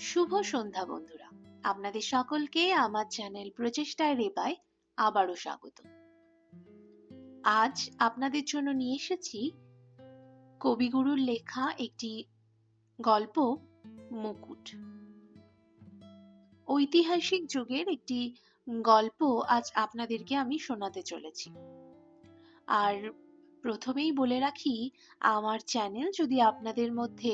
শুভ সন্ধ্যা বন্ধুরা, আপনাদের সকলকে আমার চ্যানেল প্রচেষ্টায় রেবায় আবারও স্বাগত। আজ আপনাদের জন্য নিয়ে এসেছি কবিগুরুর লেখা একটি গল্প, মুকুট। ঐতিহাসিক যুগের একটি গল্প আজ আপনাদেরকে আমি শোনাতে চলেছি। আর প্রথমেই বলে রাখি, আমার চ্যানেল যদি আপনাদের মধ্যে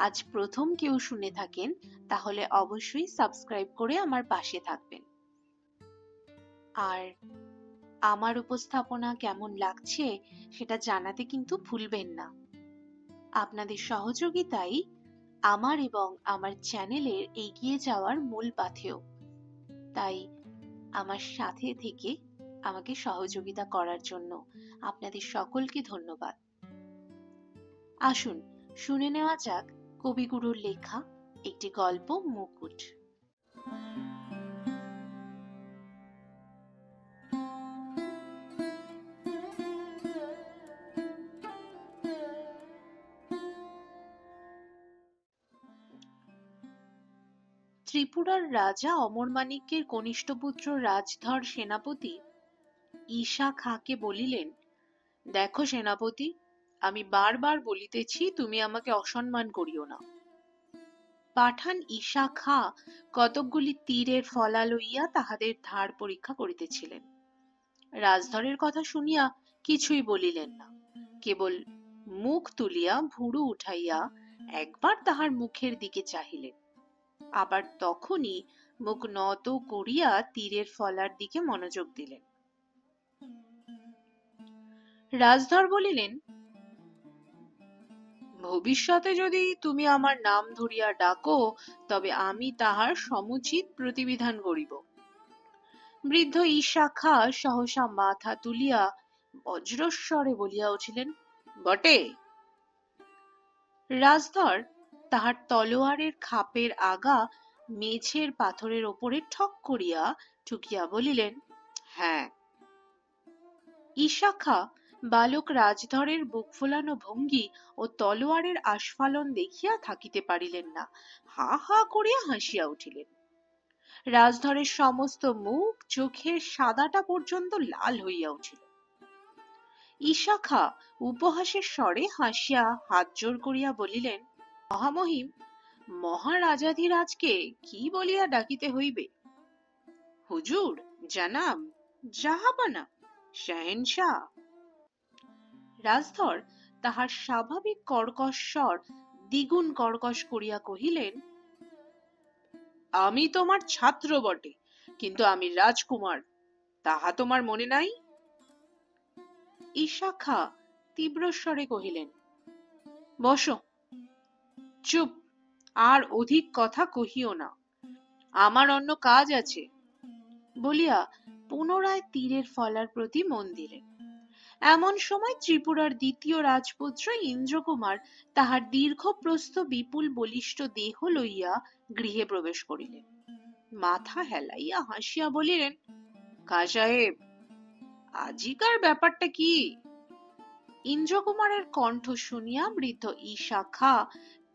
আজ প্রথম কেউ শুনে থাকেন তাহলে অবশ্যই সাবস্ক্রাইব করে আমার পাশে থাকবেন। আর আমার উপস্থাপনা কেমন লাগছে সেটা জানাতে কিন্তু ভুলবেন না। আপনাদের সহযোগিতাই আমার এবং আমার চ্যানেলের এগিয়ে যাওয়ার মূল পাথেয়। তাই আমার সাথে থেকে আমাকে সহযোগিতা করার জন্য আপনাদের সকলকে ধন্যবাদ। আসুন শুনে নেওয়া যাক কবিগুরুর লেখা একটি গল্প, মুকুট। ত্রিপুরার রাজা অমরমাণিক্যের কনিষ্ঠ পুত্র রাজধর সেনাপতি ঈশা খাঁকে বলিলেন, দেখো সেনাপতি, আমি বারবার বলিতেছি তুমি আমাকে অসম্মান করিও না। পাঠান ঈশা খাঁ কতকগুলি তীরের ফলা লইয়া তাহাদের ধার পরীক্ষা করিতেছিলেন। রাজধরের কথা শুনিয়া কিছুই বলিলেন না, কেবল মুখ তুলিয়া ভুরু উঠাইয়া একবার তাহার মুখের দিকে চাহিলেন, আবার তখনই মুখ নত করিয়া তীরের ফলার দিকে মনোযোগ দিলেন। রাজধর বলিলেন, ভবিষ্যতে যদি তুমি আমার নাম ধরিয়া ডাকো তবে আমি তাহার সমুচিত প্রতিবিধান করিব। বৃদ্ধ ঈশা খাঁ সহসা মাথা তুলিয়া বজ্রস্বরে বলিয়া উঠিলেন, বটে। রাজধর তাহার তলোয়ারের খাপের আগা মেঝের পাথরের ওপরে ঠক করিয়া ঠুকিয়া বলিলেন, হ্যাঁ। ঈশা খাঁ বালক রাজধরের বুক ফোলানো ভঙ্গি ও তলোয়ারের আস্ফালন দেখিয়া থাকিতে পারিলেন না, হা হা করিয়া হাসিয়া উঠিলেন। রাজধরের সমস্ত মুখ চোখের সাদাটা পর্যন্ত লাল হইয়া উঠিল। ঈশা খাঁ উপহাসের স্বরে হাসিয়া হাত জোড় করিয়া বলিলেন, মহামহিম, মহারাজাধিরাজকে কি বলিয়া ডাকিতে হইবে? হুজুর, জানাব, জাহাপানা, শাহেনশাহ। রাজধর তাহার স্বাভাবিক কর্কশ স্বর দ্বিগুণ কর্কশ করিয়া কহিলেন, আমি তোমার ছাত্র বটে, কিন্তু আমি রাজকুমার, তাহা তোমার মনে নাই? ঈশা খাঁ তীব্র স্বরে কহিলেন, বসো, চুপ, আর অধিক কথা কহিও না, আমার অন্য কাজ আছে, বলিয়া পুনরায় তীরের ফলার প্রতি মন দিলেন। এমন সময় ত্রিপুরার দ্বিতীয় রাজপুত্র ইন্দ্রকুমার তাহার দীর্ঘপ্রস্থ বিপুল বলিষ্ঠ দেহ লইয়া গৃহে প্রবেশ করিলেন। মাথা হেলাইয়া হাসিয়া বলিলেন, খাঁ সাহেব, আজিকার ব্যাপারটা কি? ইন্দ্রকুমারের কণ্ঠ শুনিয়া বৃদ্ধ ঈশা খাঁ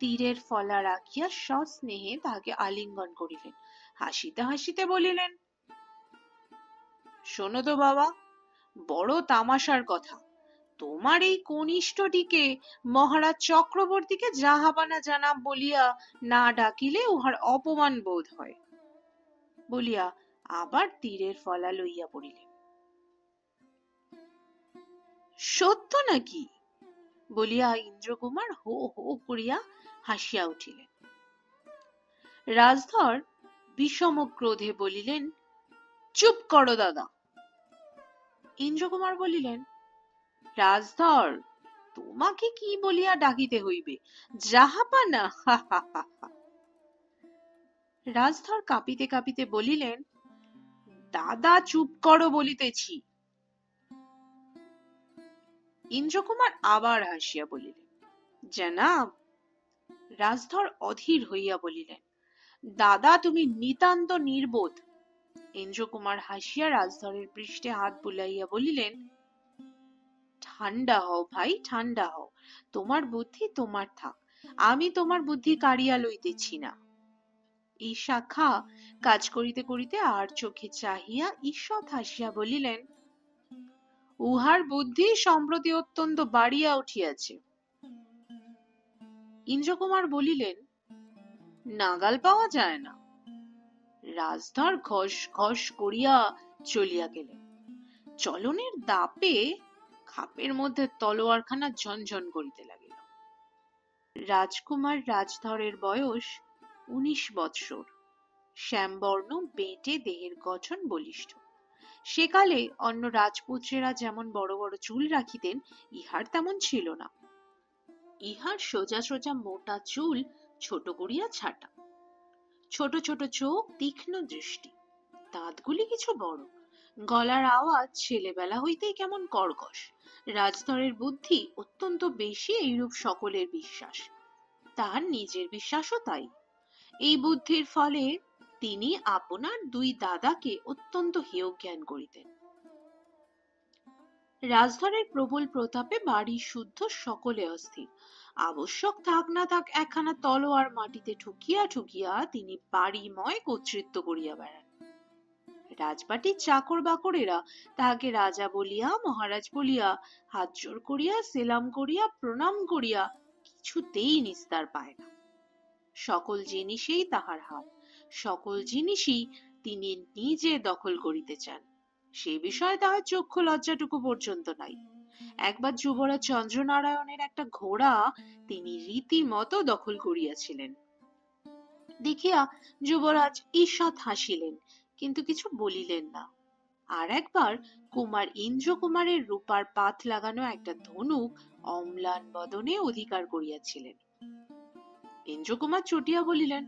তীরের ফলা রাখিয়া সস্নেহে তাহাকে আলিঙ্গন করিলেন। হাসিতে হাসিতে বলিলেন, শোনো তো বাবা, বড় তামাশার কথা, তোমার এই কনিষ্ঠটিকে মহারাজ চক্রবর্তীকে জাহাপানা জানাব বলিয়া না ডাকিলে উহার অপমান বোধ হয়, বলিয়া আবার তীরের ফলা লইয়া পড়িলেন। সত্য নাকি? বলিয়া ইন্দ্রকুমার হো হো করিয়া হাসিয়া উঠিলেন। রাজধর বিষম ক্রোধে বলিলেন, চুপ করো দাদা। ইন্দ্রকুমার বলিলেন, রাজধর, তোমাকে কি বলিয়া ডাকিতে হইবে? জাহাপানা। রাজধর কাঁপিতে কাঁপিতে বলিলেন, দাদা চুপ করো বলিতেছি। ইন্দ্রকুমার আবার হাসিয়া বলিলেন, জানাব। রাজধর অধীর হইয়া বলিলেন, দাদা তুমি নিতান্ত নির্বোধ। ইন্দ্রকুমার হাসিয়া রাজধরের পৃষ্ঠে হাত বুলাইয়া বলিলেন, ঠান্ডা হও ভাই, ঠান্ডা হও, তোমার বুদ্ধি তোমার থাক, আমি তোমার বুদ্ধি কাড়িয়া লইতেছি না। ঈশা খা কাজ করিতে করিতে আর চোখে চাহিয়া ঈষৎ হাসিয়া বলিলেন, উহার বুদ্ধি সম্প্রতি অত্যন্ত বাড়িয়া উঠিয়াছে। ইন্দ্রকুমার বলিলেন, নাগাল পাওয়া যায় না। রাজধর ঘস ঘস করিয়া চলিয়া গেলেন। চলনের দাপে খাপের মধ্যে তলোয়ারখানা ঝনঝন করিতে লাগিল। রাজকুমার রাজধরের বয়স 19 বৎসর। শ্যামবর্ণ, বেঁটে দেহের গঠন বলিষ্ঠ। সেকালে অন্য রাজপুত্রেরা যেমন বড় বড় চুল রাখিতেন, ইহার তেমন ছিল না। ইহার সোজা সোজা মোটা চুল ছোট করিয়া ছাটা, ছোট ছোট চোখ, তীক্ষ্ণ দৃষ্টি, দাঁতগুলি কিছু বড়, গলার আওয়াজ ছেলেবেলা হইতেই কেমন কর্কশ। রাজধরের বুদ্ধি অত্যন্ত বেশি, এইরূপ সকলের বিশ্বাস। তাহার নিজের বিশ্বাসও তাই। এই বুদ্ধির ফলে তিনি আপনার 2 দাদাকে অত্যন্ত হেয় জ্ঞান করিতেন। রাজধরের প্রবল প্রতাপে বাড়ি শুদ্ধ সকলে অস্থির। আবশ্যক থাক না থাক একখানা তলোয়ার মাটিতে ঠুকিয়া ঠুকিয়া তিনি বাড়িময় কর্তৃত্ব করিয়া বেড়ান। রাজবাটির চাকর বাকরেরা তাহাকে রাজা বলিয়া, মহারাজ বলিয়া, হাত জোর করিয়া, সেলাম করিয়া, প্রণাম করিয়া কিছুতেই নিস্তার পায় না। সকল জিনিসেই তাহার হাত, সকল জিনিসই তিনি নিজে দখল করিতে চান। সে বিষয়ে তাহার চক্ষু লজ্জাটুকু পর্যন্ত নাই। একবার যুবরাজ চন্দ্রনারায়ণের একটা ঘোড়া তিনি রীতিমতো দখল করিয়াছিলেন। দেখিয়া যুবরাজ ঈষৎ হাসিলেন, কিন্তু কিছু বলিলেন না। আর একবার কুমার ইন্দ্রকুমারের রূপার পাত লাগানো একটা ধনুক অম্লান বদনে অধিকার করিয়াছিলেন। ইন্দ্রকুমার চটিয়া বলিলেন,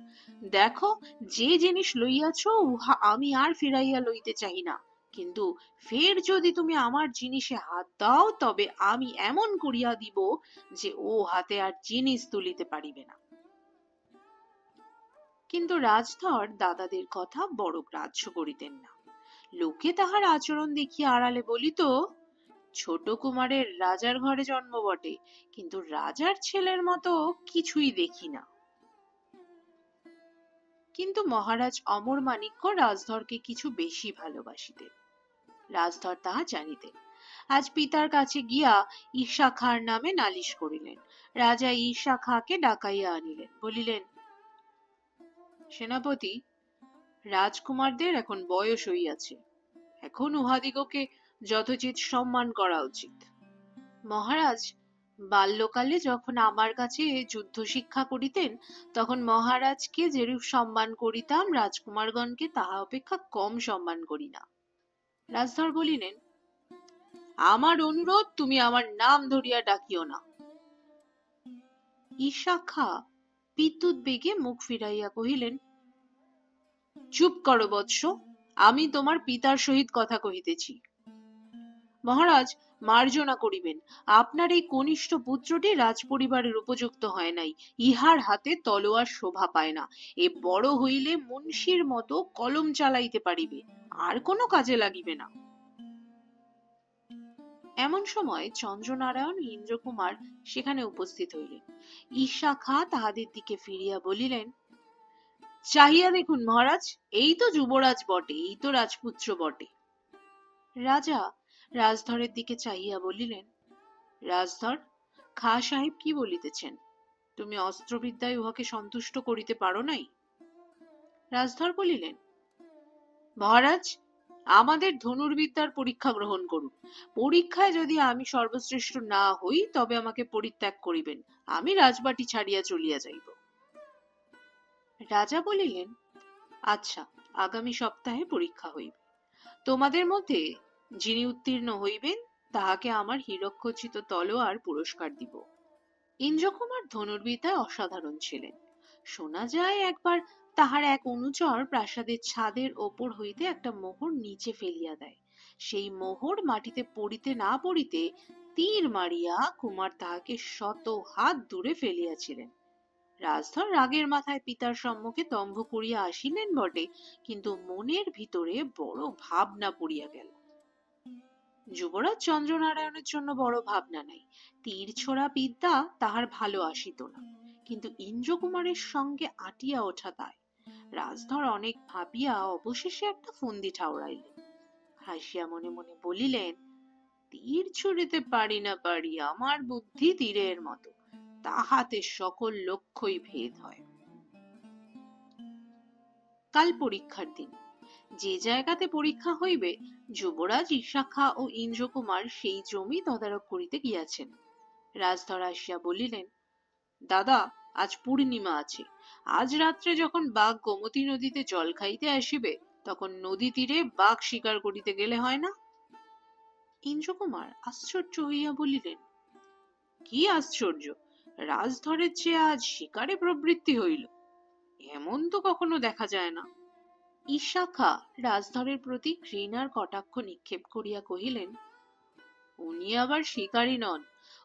দেখো, যে জিনিস লইয়াছ উহা আমি আর ফিরাইয়া লইতে চাহি না, কিন্তু ফের যদি তুমি আমার জিনিসে হাত দাও, তবে আমি এমন করিয়া দিব যে ও হাতে আর জিনিস তুলিতে পারিবে না। কিন্তু রাজধর দাদাদের কথা বড় গ্রাহ্য করিতেন না। লোকে তাহার আচরণ দেখিয়া আড়ালে বলিত, ছোট কুমারের রাজার ঘরে জন্ম বটে, কিন্তু রাজার ছেলের মতো কিছুই দেখি না। কিন্তু মহারাজ অমরমাণিক্য রাজধরকে কিছু বেশি ভালোবাসিতেন। রাজধর তাহা জানিতেন। আজ পিতার কাছে গিয়া ঈশা খাঁর নামে নালিশ করিলেন। রাজা ঈশা খাঁকে ডাকাইয়া আনিলেন, বলিলেন, সেনাপতি, রাজকুমারদের এখন বয়স হইয়াছে, এখন উহাদিগকে যথোচিত সম্মান করা উচিত। মহারাজ, বাল্যকালে যখন আমার কাছে যুদ্ধ শিক্ষা করিতেন, তখন মহারাজকে যেরূপ সম্মান করিতাম, রাজকুমারগণকে তাহা অপেক্ষা কম সম্মান করি না। রাজধর বলিলেন, আমার অনুরোধ, তুমি আমার নাম ধরিয়া ডাকিও না। ঈশা খাঁ বিদ্যুৎ বেগে মুখ ফিরাইয়া কহিলেন, চুপ করো বৎস, আমি তোমার পিতার সহিত কথা কহিতেছি। মহারাজ, মার্জনা করিবেন, আপনার এই কনিষ্ঠ পুত্রটি রাজপরিবারের উপযুক্ত হয় নাই। ইহার হাতে তলোয়ার শোভা পায় না। এ বড় হইলে মুন্সির মতো কলম চালাইতে পারিবে, আর কোনো কাজে লাগিবে না। এমন সময় চন্দ্রনারায়ণ ও ইন্দ্রকুমার সেখানে উপস্থিত হইলেন। ঈশা খাঁ তাহাদের দিকে ফিরিয়া বলিলেন, চাহিয়া দেখুন মহারাজ, এই তো যুবরাজ বটে, এই তো রাজপুত্র বটে। রাজা রাজধরের দিকে চাহিয়া বলিলেন, রাজধর, খাঁ সাহেব কি বলিতেছেন? তুমি অস্ত্রবিদ্যায় উহাকে সন্তুষ্ট করিতে পারো নাই? রাজধর বলিলেন, মহারাজ, আমাদের ধনুর্বিদ্যার পরীক্ষা গ্রহণ করুন। পরীক্ষায় যদি আমি সর্বশ্রেষ্ঠ না হই, তবে আমাকে পরিত্যাগ করিবেন, আমি রাজবাটি ছাড়িয়া চলিয়া যাইব। রাজা বলিলেন, আচ্ছা, আগামী সপ্তাহে পরীক্ষা হইবে। তোমাদের মধ্যে যিনি উত্তীর্ণ হইবেন, তাহাকে আমার হীরকখচিত তলোয়ার পুরস্কার দিব। ইন্দ্রকুমার ধনুর্বিদ্যায় অসাধারণ ছিলেন। শোনা যায় একবার তাহার এক অনুচর প্রাসাদের ছাদের ওপর হইতে একটা মোহর নিচে ফেলিয়া দেয়। সেই মোহর মাটিতে পড়িতে না পড়িতে তীর মারিয়া কুমার তাহাকে শত হাত দূরে ফেলিয়াছিলেন। রাজধর রাগের মাথায় পিতার সম্মুখে দম্ভ করিয়া আসিলেন বটে, কিন্তু মনের ভিতরে বড় ভাবনা পড়িয়া গেল। যুবরাজ চন্দ্রনারায়ণের জন্য বড় ভাবনা নাই। তীর ছোড়া বিদ্যা তাহার ভালো আসিত না, কিন্তু ইন্দ্রকুমারের সঙ্গে আটিয়া ওঠা তাই। রাজধর অনেক ভাবিয়া অবশেষে একটা ফন্দি ঠাউরাইলেন। হাসিয়া মনে মনে বলিলেন, তীর ছুঁড়িতে পারি না পারি, আমার বুদ্ধি তীরের মতো, তাহাতে সকল লক্ষ্যই ভেদ হয়। কাল পরীক্ষার দিন। যে জায়গাতে পরীক্ষা হইবে, যুবরাজ ঈশাখা ও ইন্দ্রকুমার সেই জমি তদারক করিতে গিয়াছেন। রাজধর আসিয়া বলিলেন, দাদা, আজ পূর্ণিমা আছে। আজ রাত্রে যখন বাঘ গোমতী নদীতে জল খাইতে আসিবে, তখন নদী তীরে বাঘ শিকার করিতে গেলে হয় না? ইন্দ্রকুমার আশ্চর্য হইয়া বলিলেন, কি আশ্চর্য! রাজধরের চেয়ে আজ শিকারে প্রবৃত্তি হইল, এমন তো কখনো দেখা যায় না। ঈশাখা রাজধরের প্রতি ঘৃণার কটাক্ষ নিক্ষেপ করিয়া কহিলেন, উনি আবার শিকারী নন,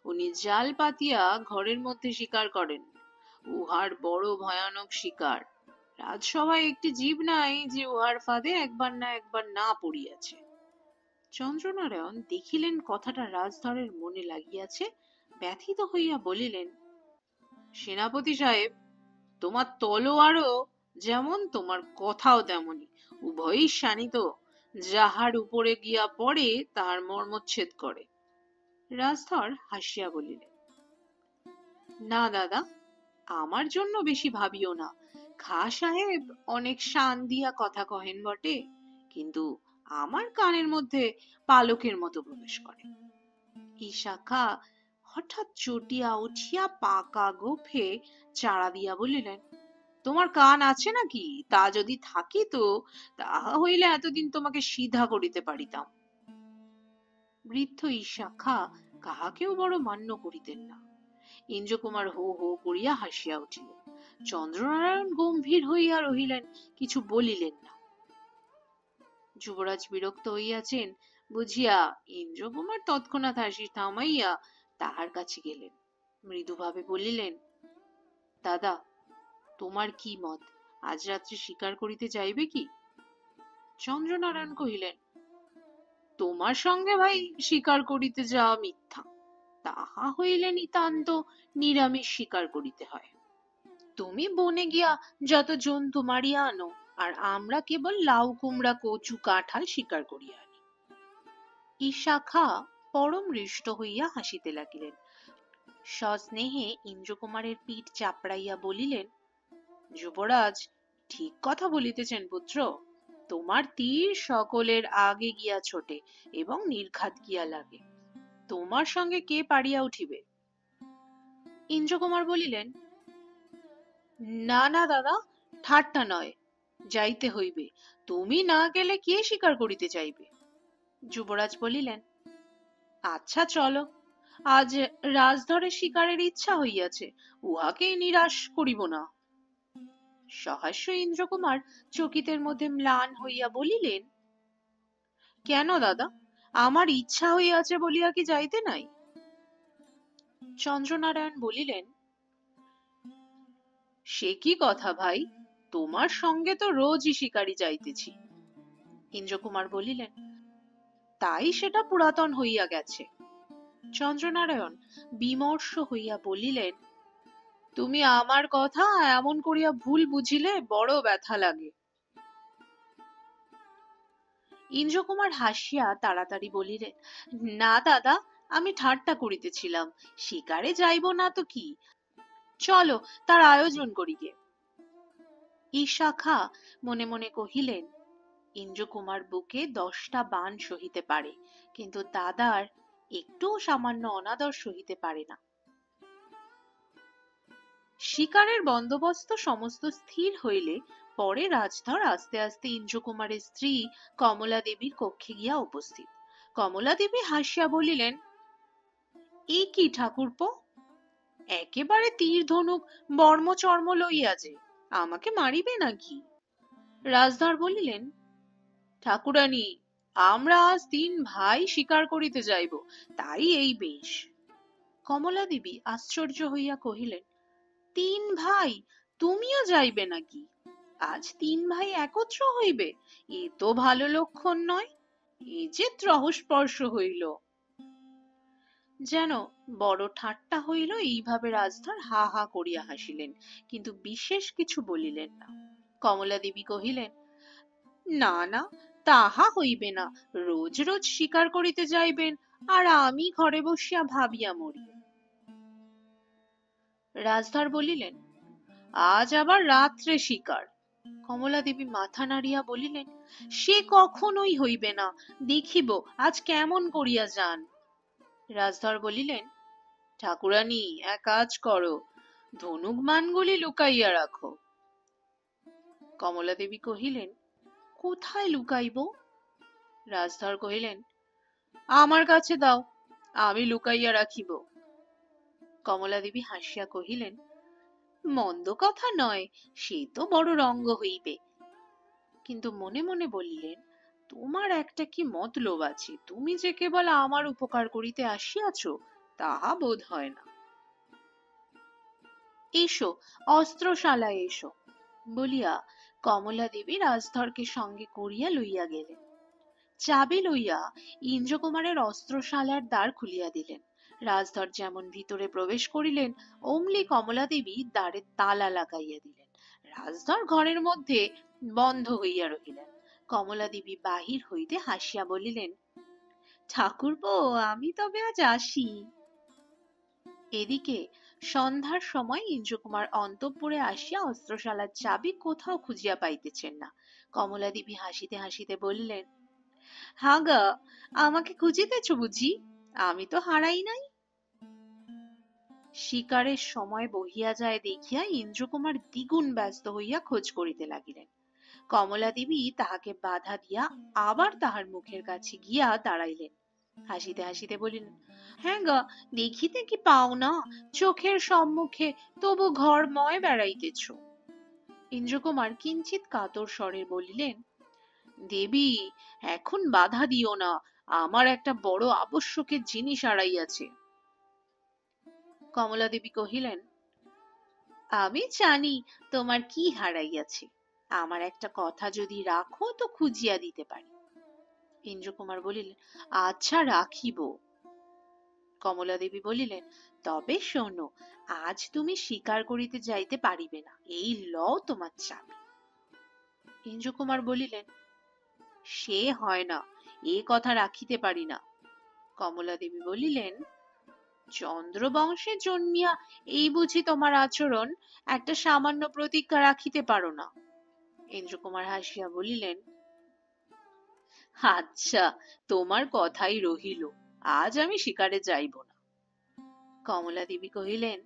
উনি জাল পাতিয়া ঘরের মধ্যে শিকার করেন। উহার বড় ভয়ানক শিকার। রাজসভায় একটি জীব নাই যে উহার ফাঁদে একবার না একবার না পড়িয়াছে। চন্দ্রনারায়ণ দেখিলেন কথাটা রাজধরের মনে লাগিয়াছে, ব্যথিত হইয়া বলিলেন, সেনাপতি সাহেব, তোমার তলোয়ারও যেমন তোমার কথাও তেমনি, উভয়ই শানিত, যাহার উপরে গিয়া পড়ে তাহার মর্মচ্ছেদ করে। রাজধর হাসিয়া বলিলেন, না দাদা, আমার জন্য বেশি ভাবিও না। খাঁ সাহেব অনেক শান দিয়া কথা কহেন বটে, কিন্তু আমার কানের মধ্যে পালকের মতো প্রবেশ করে। ঈশাখা হঠাৎ চটিয়া উঠিয়া পাকা গোফে চাড়া দিয়া বলিলেন, তোমার কান আছে নাকি? তা যদি থাকিত, তাহা হইলে এতদিন তোমাকে সিধা করিতে পারিতাম। বৃদ্ধ ঈশাখা কাহাকেও বড় মান্য করিতেন না। ইন্দ্রকুমার হো হো করিয়া হাসিয়া উঠিলেন। চন্দ্রনারায়ণ গম্ভীর হইয়া রহিলেন, কিছু বলিলেন না। যুবরাজ বিরক্ত হইয়াছেন বুঝিয়া ইন্দ্রকুমার তৎক্ষণাৎ হাসি থামাইয়া তাহার কাছে গেলেন। মৃদুভাবে বলিলেন, দাদা, তোমার কি মত? আজ রাত্রে শিকার করিতে যাইবে কি? চন্দ্রনারায়ণ কহিলেন, তোমার সঙ্গে ভাই শিকার করিতে যাওয়া মিথ্যা। তাহা হইলে নিতান্ত নিরামিষ শিকার করিতে হয়। তুমি বনে গিয়া যত জন্তু মারিয়া আনো, আর আমরা কেবল লাউ কুমড়া কচু কাঁঠাল শিকার করিয়া আনি। ঈশাখা পরম হৃষ্ট হইয়া হাসিতে লাগিলেন। সস্নেহে ইন্দ্রকুমারের পিঠ চাপড়াইয়া বলিলেন, যুবরাজ ঠিক কথা বলিতেছেন পুত্র। তোমার তীর সকলের আগে গিয়া ছোটে এবং নির্ঘাত গিয়া লাগে। তোমার সঙ্গে কে পারিয়া উঠিবে? ইন্দ্রকুমার বলিলেন, না না দাদা, ঠাট্টা নয়, যাইতে হইবে। তুমি না গেলে কে শিকার করিতে যাইবে? যুবরাজ বলিলেন, আচ্ছা চলো, আজ রাজধরের শিকারের ইচ্ছা হইয়াছে, উহাকে নিরাশ করিব না। সহাস্য ইন্দ্রকুমার চকিতের মধ্যে ম্লান হইয়া বলিলেন, কেন দাদা, আমার ইচ্ছা হইয়াছে বলিয়া কি যাইতে নাই? চন্দ্রনারায়ণ বলিলেন, সে কি কথা ভাই, তোমার সঙ্গে তো রোজই শিকারি যাইতেছি। ইন্দ্রকুমার বলিলেন, তাই সেটা পুরাতন হইয়া গেছে। চন্দ্রনারায়ণ বিমর্ষ হইয়া বলিলেন, তুমি আমার কথা এমন করিয়া ভুল বুঝিলে বড় ব্যথা লাগে। ইন্দ্রকুমার হাসিয়া তাড়াতাড়ি বলিলেন, না দাদা, আমি ঠাট্টা করিতেছিলাম, শিকারে যাইব না তো কি, চলো তার আয়োজন করি গে। ঈশাখা মনে মনে কহিলেন, ইন্দ্রকুমার বুকে 10টা বাণ সহিতে পারে, কিন্তু দাদার একটু সামান্য অনাদর সহিতে পারে না। শিকারের বন্দোবস্ত সমস্ত স্থির হইলে পরে রাজধর আস্তে আস্তে ইন্দ্রকুমারের স্ত্রী কমলা দেবীর কক্ষে গিয়া উপস্থিত। কমলা দেবী হাসিয়া বলিলেন, এই কি ঠাকুরপো, একেবারে তীর ধনুক বর্ম চর্ম লইয়া যে আমাকে মারিবে নাকি? রাজধর বলিলেন, ঠাকুরানী, আমরা আজ 3 ভাই শিকার করিতে যাইব, তাই এই বেশ। কমলা দেবী আশ্চর্য হইয়া কহিলেন, 3 ভাই, তুমিও যাইবে নাকি? আজ 3 ভাই একত্র হইবে, এ তো ভালো লক্ষণ নয়। এ যে ত্রহস্পর্শ হইল। যেন বড় ঠাট্টা হইল, এইভাবে রাজধর হা হা করিয়া হাসিলেন, কিন্তু বিশেষ কিছু বলিলেন না। কমলা দেবী কহিলেন, না না, তাহা হইবে না। রোজ রোজ শিকার করিতে যাইবেন, আর আমি ঘরে বসিয়া ভাবিয়া মরি। রাজধর বলিলেন, আজ আবার রাত্রে শিকার? কমলা দেবী মাথা নাড়িয়া বলিলেন, সে কখনোই হইবে না, দেখিব আজ কেমন করিয়া যান। রাজধর বলিলেন, ঠাকুরানী, এক কাজ করো, ধনুক মানগুলি লুকাইয়া রাখো। কমলা দেবী কহিলেন, কোথায় লুকাইব? রাজধর কহিলেন, আমার কাছে দাও, আমি লুকাইয়া রাখিব। কমলা দেবী হাসিয়া কহিলেন, মন্দ কথা নয়, সে তো বড় রঙ্গ হইবে। কিন্তু মনে মনে বলিলেন, তোমার একটা কি মতলব আছে, তুমি যে কেবল আমার উপকার করিতে আসিয়াছ, তাহা বোধ হয় না। এসো, অস্ত্রশালায় এসো, বলিয়া কমলা দেবী রাজধরকে সঙ্গে করিয়া লইয়া গেলেন। চাবি লইয়া ইন্দ্রকুমারের অস্ত্রশালার দ্বার খুলিয়া দিলেন। রাজধর যেমন ভিতরে প্রবেশ করিলেন, অমনি কমলা দেবী দ্বারে তালা লাগাইয়া দিলেন। রাজধর ঘরের মধ্যে বন্ধ হইয়া রহিলেন। কমলা দেবী বাহির হইতে হাসিয়া বলিলেন, ঠাকুরপো, আমি তবে আজ আসি। এদিকে সন্ধ্যার সময় ইন্দ্রকুমার অন্তঃপুরে আসিয়া অস্ত্রশালার চাবি কোথাও খুঁজিয়া পাইতেছেন না। কমলা দেবী হাসিতে হাসিতে বলিলেন, হা গা, আমাকে খুঁজিতেছ বুঝি? আমি তো হারাই নাই। শিকারের সময় বহিয়া যায় দেখিয়া ইন্দ্রকুমার দ্বিগুণ ব্যস্ত হইয়া খোঁজ করিতে লাগিলেন। কমলা দেবী তাহাকে বাধা দিয়া আবার তাহার মুখের কাছে গিয়া দাঁড়াইলেন। হাসিতে হাসিতে বলিলেন, হ্যাঁ গা, দেখিতে কি পাও না, চোখের সম্মুখে, তবু ঘরময় বেড়াইতেছ। ইন্দ্রকুমার কিঞ্চিৎ কাতর স্বরে বলিলেন, দেবী, এখন বাধা দিও না, আমার একটা বড় আবশ্যকের জিনিস হারাইয়াছে। কমলা দেবী কহিলেন, আমি জানি তোমার কি হারাইয়াছে, আমার একটা কথা যদি রাখো তো খুঁজিয়া দিতে পারি। ইন্দ্রকুমার বলিলেন, আচ্ছা, রাখিব। কমলা দেবী বলিলেন, তবে শোনো, আজ তুমি শিকার করিতে যাইতে পারিবে না, এই লও তোমার চাবি। ইন্দ্রকুমার বলিলেন, সে হয় না, এ কথা রাখিতে পারি না। কমলা দেবী বলিলেন, চন্দ্রবংশে জন্মিয়া এই বুঝি তোমার আচরণ, একটা সামান্য প্রতিজ্ঞা রাখিতে পারো না? ইন্দ্রকুমার হাসিয়া বলিলেন, আচ্ছা, তোমার কথাই রহিল, আজ আমি শিকারে যাইব না। কমলা দেবী কহিলেন,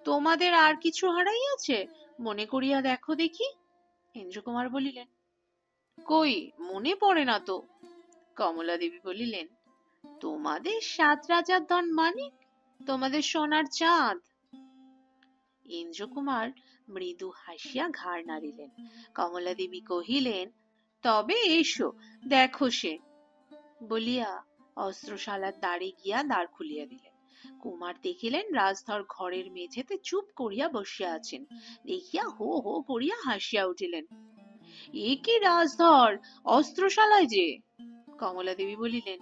তোমাদের আর কিছু হারাইয়াছে? মনে করিয়া দেখো দেখি। ইন্দ্রকুমার বলিলেন, কই, মনে পড়ে না তো। কমলা দেবী বলিলেন, তোমাদের 7 রাজার ধন মানিক, তোমাদের সোনার চাঁদ। ইন্দ্রকুমার মৃদু হাসিয়া ঘাড় নাড়িলেন। কমলা দেবী কহিলেন, তবে এসো, দেখো সে, বলিয়া অস্ত্রশালার দ্বারে গিয়া দ্বার খুলিয়া দিলেন। কুমার দেখিলেন রাজধর ঘরের মেঝেতে চুপ করিয়া বসিয়া আছেন। দেখিয়া হো হো করিয়া হাসিয়া উঠিলেন। এ কি রাজধর, অস্ত্রশালায় যে? কমলা দেবী বলিলেন,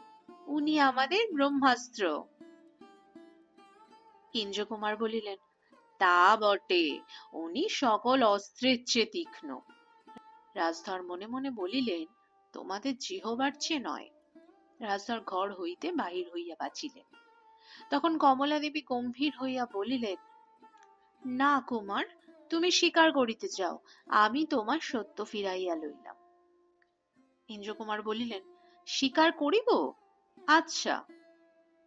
উনি আমাদের ব্রহ্মাস্ত্র। ইন্দ্রকুমার বলিলেন, তা বটে, উনি সকল অস্ত্রের চেয়ে তীক্ষ্ণ। রাজধর মনে মনে বলিলেন, তোমাদের জিহবার চেয়ে নয়। রাজধর ঘর হইতে বাহির হইয়া বাঁচিলেন। তখন কমলা দেবী গম্ভীর হইয়া বলিলেন, না কুমার, তুমি শিকার করিতে যাও, আমি তোমার সত্য ফিরাইয়া লইলাম। ইন্দ্রকুমার বলিলেন, শিকার করিব? আচ্ছা,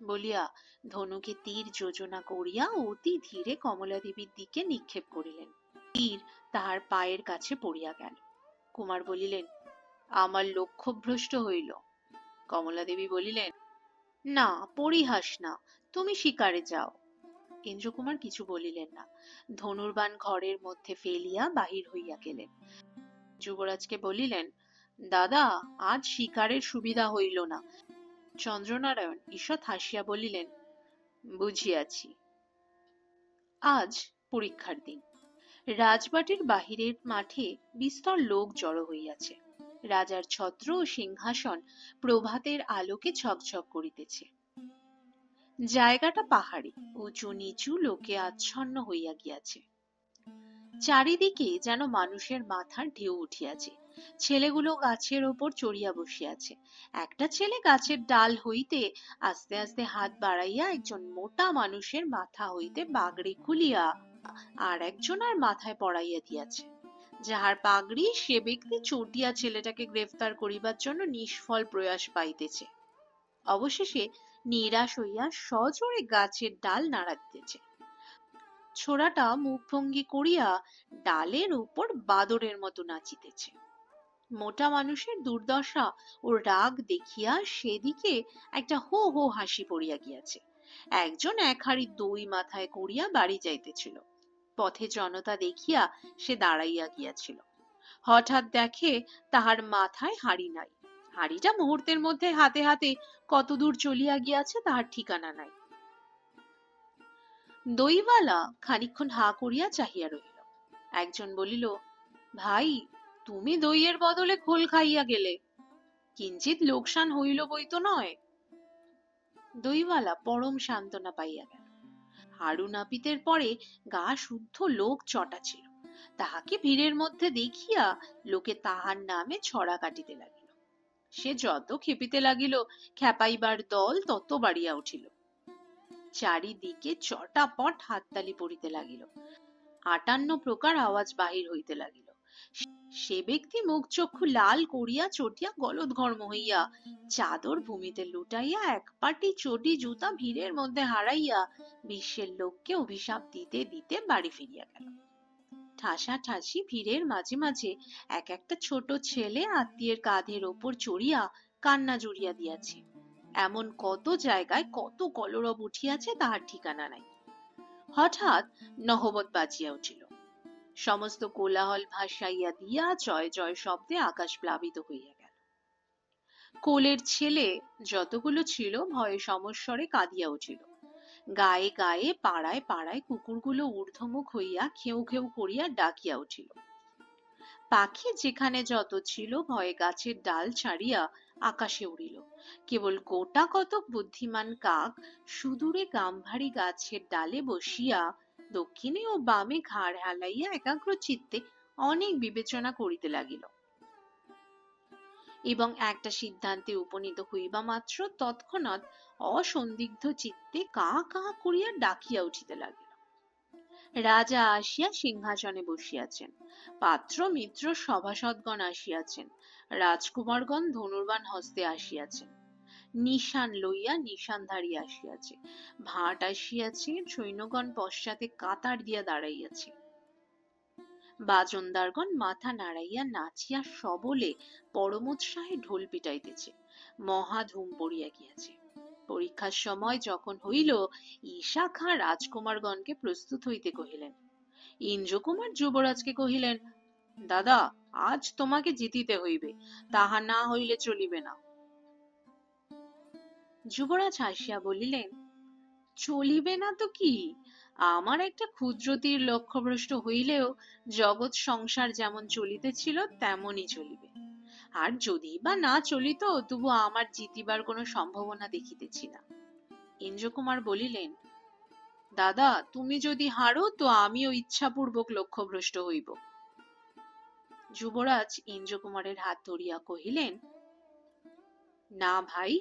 বলিয়া ধনুকে তীর যোজনা করিয়া অতি ধীরে কমলা দেবীর দিকে নিক্ষেপ করিলেন। তীর তাহার পায়ের কাছে পড়িয়া গেল। কুমার বলিলেন, আমার লক্ষ্য ভ্রষ্ট হইল। কমলা দেবী বলিলেন, না, পরিহাস না, তুমি শিকারে যাও। ইন্দ্রকুমার কিছু বলিলেন না, ধনুর্বাণ ঘরের মধ্যে ফেলিয়া বাহির হইয়া গেলেন। যুবরাজকে বলিলেন, দাদা, আজ শিকারের সুবিধা হইল না। চন্দ্রনারায়ণ ঈষৎ হাসিয়া বলিলেন, বুঝিয়াছি। আজ পরীক্ষার দিন। রাজবাটির বাহিরের মাঠে বিস্তর লোক জড়ো হইয়াছে। রাজার ছত্র ও সিংহাসন প্রভাতের আলোকে ঝকঝক করিতেছে। জায়গাটা পাহাড়ি, উঁচু নিচু লোকে আচ্ছন্ন হইয়া গিয়াছে। চারিদিকে যেন মানুষের মাথার ঢেউ উঠিয়াছে। ছেলেগুলো গাছের ওপর চড়িয়া বসিয়াছে। একটা ছেলে গাছের ডাল হইতে আস্তে আস্তে হাত বাড়াইয়া একজন মোটা মানুষের মাথা হইতে বাগড়ি খুলিয়া আর একজনার মাথায় পড়াইয়া দিয়াছে। যাহার পাগড়ি সে ব্যক্তি চটিয়া ছেলেটাকে গ্রেফতার করিবার জন্য নিষ্ফল প্রয়াস পাইতেছে। অবশেষে নিরাশ হইয়া সজোরে গাছের ডাল নাড়া দিতেছে। ছোড়াটা মুখভঙ্গি করিয়া ডালের উপর বাদরের মতো নাচিতেছে। মোটা মানুষের দুর্দশা ও রাগ দেখিয়া সেদিকে একটা হো হো হাসি পড়িয়া গিয়াছে। একজন এক হাঁড়ি দই মাথায় করিয়া বাড়ি যাইতেছিল। পথে জনতা দেখিয়া সে দাঁড়াইয়া গিয়াছিল। হঠাৎ দেখে তাহার মাথায় হাঁড়ি নাই। হাঁড়িটা মুহূর্তের মধ্যে হাতে হাতে কতদূর চলিয়া গিয়াছে তাহার ঠিকানা নাই। দইওয়ালা খানিকক্ষণ হা করিয়া চাহিয়া রহিল। একজন বলিল, ভাই, তুমি দইয়ের বদলে খোল খাইয়া গেলে, কিঞ্চিত লোকসান হইল বই তো নয়। দইওয়ালা পরম সান্ত্বনা পাইয়া গেল। হাড়ু নাপিতের পরে গা শুদ্ধ লোক চটা ছিল। তাহাকে ভিড়ের মধ্যে দেখিয়া লোকে তাহার নামে ছড়া কাটিতে লাগিল। সে যত খেপিতে লাগিল, খেপাইবার দল তত বাড়িয়া উঠিল। চারিদিকে চটাপট হাততালি পড়িতে লাগিল। ৫৮ প্রকার আওয়াজ বাহির হইতে লাগিল। সে ব্যক্তি মুখ চক্ষু লাল করিয়া চটিয়া গলদঘর্ম হইয়া চাদর ভূমিতে লুটাইয়া এক পাটি চটি জুতা ভিড়ের মধ্যে হারাইয়া বিশ্বের লোককে অভিশাপ দিতে দিতে বাড়ি ফিরিয়া গেল। ঠাসাঠাসি ভিড়ের মাঝে মাঝে এক একটা ছোট ছেলে আত্মীয়ের কাঁধের ওপর চড়িয়া কান্না জুড়িয়া দিয়াছে। এমন কত জায়গায় কত কলরব উঠিয়াছে তাহার ঠিকানা নাই। হঠাৎ নহবত বাজিয়া উঠিল। সমস্ত কোলাহল ভাসাইয়া দিয়া জয় জয় শব্দে আকাশ প্লাবিত হইয়া গেল। কোলের ছেলে যতগুলো ছিল ভয়ে সমস্বরে কাঁদিয়া উঠিল। গায়ে গায়ে পাড়ায় পাড়ায় কুকুরগুলো ঊর্ধ্বমুখ হইয়া খেউ খেউ করিয়া ডাকিয়া উঠিল। পাখি যেখানে যত ছিল ভয়ে গাছের ডাল ছাড়িয়া আকাশে উড়িল। কেবল গোটা কতক বুদ্ধিমান কাক সুদূরে গাম্ভারী গাছের ডালে বসিয়া দক্ষিণে ও বামে ঘাড় হেলাইয়া একাগ্র চিত্তে অনেক বিবেচনা করিতে লাগিল এবং একটা সিদ্ধান্তে উপনীত হইবা মাত্র তৎক্ষণাৎ অসন্দিগ্ধ চিত্তে কা কা করিয়া ডাকিয়া উঠিতে লাগিল। রাজা আসিয়া সিংহাসনে বসিয়াছেন। পাত্র মিত্র সভাসদগণ আসিয়াছেন। রাজকুমারগণ ধনুর্বাণ হস্তে আসিয়াছেন। নিশান লইয়া নিশানধারী আসিয়াছে। ভাট আসিয়াছে। সৈন্যগণ পশ্চাতে কাতার দিয়া দাঁড়াইয়াছে। বাজনদারগণ মাথা নাড়াইয়া নাচিয়া সবলে পরমোৎসাহে ঢোল পিটাইতেছে। মহা ধুম পড়িয়া গিয়াছে। পরীক্ষার সময় যখন হইল, ঈশা খাঁ রাজকুমারগণকে প্রস্তুত হইতে কহিলেন। ইন্দ্রকুমার যুবরাজকে কহিলেন, দাদা, আজ তোমাকে জিতিতে হইবে, তাহা না হইলে চলিবে না। যুবরাজ হাসিয়া বলিলেন, চলিবে না তো কি, আমার একটা ক্ষুদ্র তীর লক্ষ্যভ্রষ্ট হইলেও জগৎ সংসার যেমন চলিতেছিল তেমনই চলিবে। আর যদি বা না চলিত, তবু আমার জিতিবার কোনো সম্ভাবনা দেখিতেছি না। ইন্দ্রকুমার বলিলেন, দাদা, তুমি যদি হারো তো আমিও ইচ্ছাপূর্বক লক্ষ্যভ্রষ্ট হইব। যুবরাজ ইন্দ্রকুমারের হাত ধরিয়া কহিলেন, না ভাই,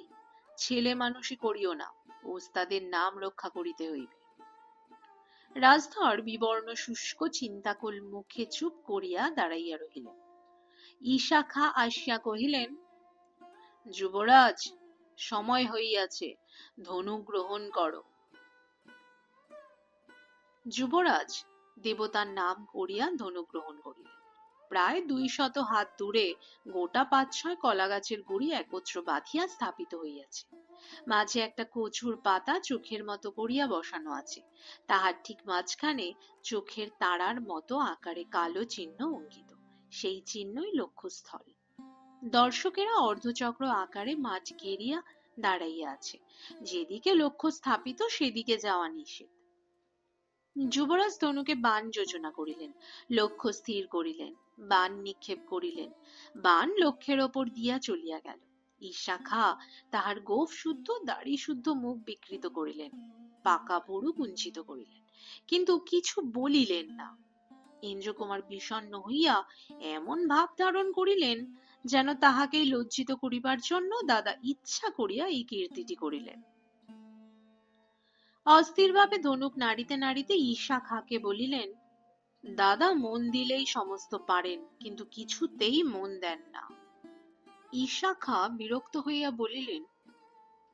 ছেলে মানুষই করিও না, ওস্তাদের নাম রক্ষা করিতে হইবে। রাজধর বিবর্ণ শুষ্ক চিন্তাকুল মুখে চুপ করিয়া দাঁড়াইয়া রহিলেন। ঈশা খাঁ আসিয়া কহিলেন, যুবরাজ, সময় হইয়াছে, ধনু গ্রহণ করো। যুবরাজ দেবতার নাম করিয়া ধনু গ্রহণ করিলেন। প্রায় ২০০ হাত দূরে গোটা ৫-৬ কলা গাছের গুড়ি একত্র বাঁধিয়া স্থাপিত হইয়াছে। মাঝে একটা কচুর পাতা চোখের মতো করিয়া বসানো আছে। তাহার ঠিক মাঝখানে চোখের তারার মতো আকারে কালো চিহ্ন অঙ্কিত। সেই চিহ্নই লক্ষ্যস্থল। দর্শকেরা অর্ধচক্র আকারে মাঠ ঘেরিয়া দাঁড়াইয়া আছে। যেদিকে লক্ষ্য স্থাপিত সেদিকে যাওয়া নিষেধ। যুবরাজ ধনুকে বাণ যোজনা করিলেন, লক্ষ্য স্থির করিলেন, বাণ নিক্ষেপ করিলেন। বাণ লক্ষ্যের ওপর দিয়া চলিয়া গেল। ঈশা খাঁ তাহার গোঁফ শুদ্ধ দাড়ি শুদ্ধ মুখ বিকৃত করিলেন, পাকা ভুরু কুঞ্চিত করিলেন, কিন্তু কিছু বলিলেন না। ইন্দ্রকুমার বিষণ্ণ হইয়া এমন ভাব ধারণ করিলেন যেন তাহাকে লজ্জিত করিবার জন্য দাদা ইচ্ছা করিয়া এই কীর্তিটি করিলেন। অস্থিরভাবে ধনুক নাড়িতে নাড়িতে ঈশা খাঁকে বলিলেন, দাদা মন দিলেই সমস্ত পারেন, কিন্তু কিছুতেই মন দেন না। ঈশা খাঁ বিরক্ত হইয়া বলিলেন,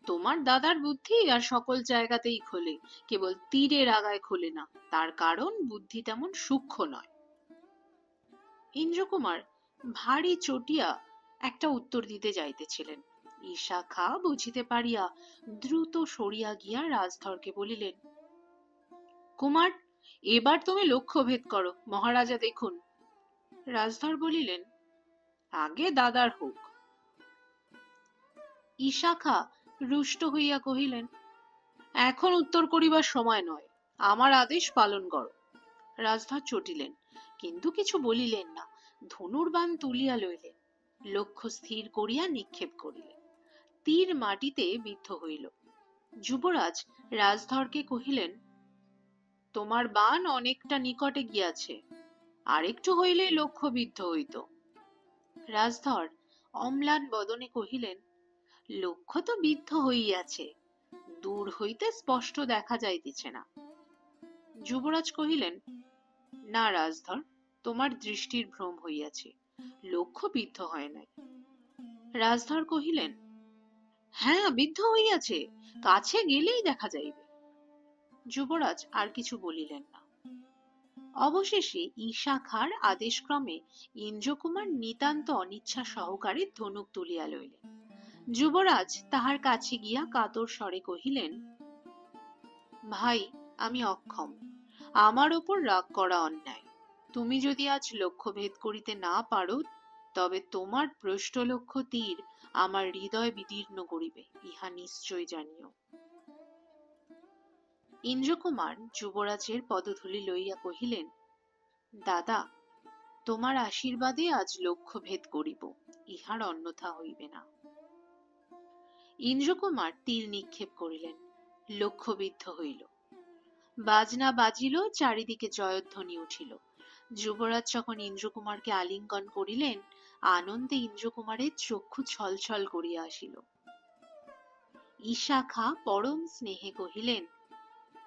তোমার দাদার বুদ্ধি আর সকল জায়গাতেই খোলে, কেবল তীরের আগায় খোলে না, তার কারণ বুদ্ধি তেমন সূক্ষ্ম নয়। ইন্দ্রকুমার ভারী চটিয়া একটা উত্তর দিতে যাইতেছিলেন। ঈশা খাঁ বুঝিতে পারিয়া দ্রুত সরিয়া গিয়া রাজধরকে বলিলেন, কুমার, এবার তুমি লক্ষ্য ভেদ করো, মহারাজা দেখুন। রাজধর বলিলেন, আগে দাদার হোক। ঈশা খাঁ রুষ্ট হইয়া কহিলেন, এখন উত্তর করিবার সময় নয়, আমার আদেশ পালন করো। রাজধর চটিলেন, কিন্তু কিছু বলিলেন না, ধনুর বাণ তুলিয়া লইলেন, লক্ষ্য স্থির করিয়া নিক্ষেপ করিলেন। তীর মাটিতে বিদ্ধ হইল। যুবরাজ রাজধরকে কহিলেন, তোমার বাণ অনেকটা নিকটে গিয়াছে, আরেকটু হইলে লক্ষ্য বিদ্ধ হইত। রাজধর অম্লান বদনে কহিলেন, লক্ষ্য তো বিদ্ধ হইয়াছে, দূর হইতে স্পষ্ট দেখা যাইতেছে না। যুবরাজ কহিলেন, না রাজধর, তোমার দৃষ্টির ভ্রম হইয়াছে, লক্ষ্য বিদ্ধ হয় নাই। রাজধর কহিলেন, হ্যাঁ বিদ্ধ হইয়াছে, কাছে গেলেই দেখা যাইবে। যুবরাজ আর কিছু বলিলেন না। অবশেষে ঈশা খাঁর আদেশক্রমে ইন্দ্রকুমার নিতান্ত অনিচ্ছা সহকারে ধনুক তুলিয়া লইলেন। যুবরাজ তাহার কাছে গিয়া কাতর স্বরে কহিলেন, ভাই, আমি অক্ষম, আমার ওপর রাগ করা অন্যায়। তুমি যদি আজ লক্ষ্য ভেদ করিতে না পারো, তবে তোমার ভ্রষ্ট লক্ষ্য তীর আমার হৃদয় বিদীর্ণ করিবে, ইহা নিশ্চয় জানিও। ইন্দ্রকুমার যুবরাজের পদধূলি লইয়া কহিলেন, দাদা, তোমার আশীর্বাদে আজ লক্ষ্য ভেদ করিব, ইহার অন্যথা হইবে না। ইন্দ্রকুমার তীর নিক্ষেপ করিলেন, লক্ষ্যবিদ্ধ হইল। বাজনা বাজিল, চারিদিকে জয়ধ্বনি উঠিল। যুবরাজ যখন ইন্দ্রকুমারকে আলিঙ্গন করিলেন, আনন্দে ইন্দ্রকুমারের চক্ষু ছলছল করিয়া আসিল। ঈশা খাঁ পরম স্নেহে কহিলেন,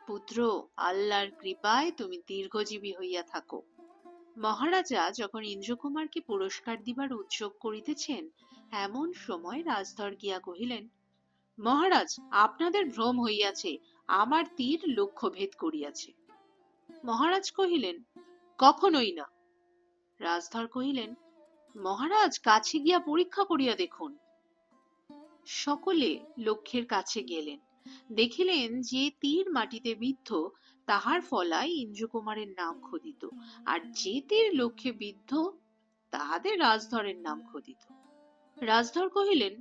পুত্র, আল্লাহর কৃপায় তুমি দীর্ঘজীবী হইয়া থাকো। মহারাজা যখন ইন্দ্রকুমারকে পুরস্কার দিবার উদ্যোগ করিতেছেন, এমন সময় রাজধর গিয়া কহিলেন, মহারাজ, আপনাদের ভ্রম হইয়াছে, আমার তীর লক্ষ্য ভেদ করিয়াছে। মহারাজ কহিলেন, কখনোই না। রাজধর কহিলেন, মহারাজ, কাছে গিয়া পরীক্ষা করিয়া দেখুন। সকলে লক্ষ্যের কাছে গেলেন, দেখিলেন যে তীর মাটিতে বিদ্ধ, তাহার ফলায় ইন্দ্রকুমারের নাম খোদিত, আর যে তীর লক্ষ্যে বিদ্ধ, তাহাদের রাজধরের নাম খোদিত। রাজধর কহিলেন,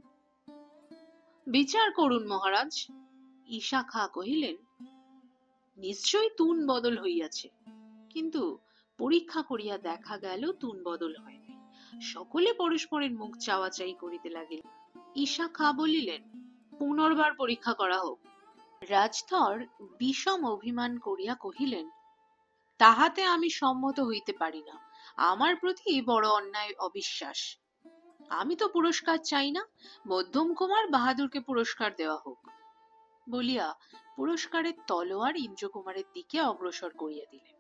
বিচার করুন মহারাজ। ঈশা খাঁ কহিলেন, নিশ্চয় তুন বদল হইয়াছে, কিন্তু পরীক্ষা করিয়া দেখা গেল তুন বদল হয় নাই। সকলে পরস্পরের মুখ চাওয়াচাই করিতে লাগিল। ঈশা খাঁ বলিলেন, পুনর্বার পরীক্ষা করা হোক। রাজধর বিষম অভিমান করিয়া কহিলেন, তাহাতে আমি সম্মত হইতে পারি না, আমার প্রতি বড় অন্যায় অবিশ্বাস। আমি তো পুরস্কার চাই না, মধ্যম কুমার বাহাদুরকে পুরস্কার দেওয়া হোক। বলিয়া পুরস্কারের তলোয়ার ইন্দ্রকুমারের দিকে অগ্রসর করিয়া দিলেন।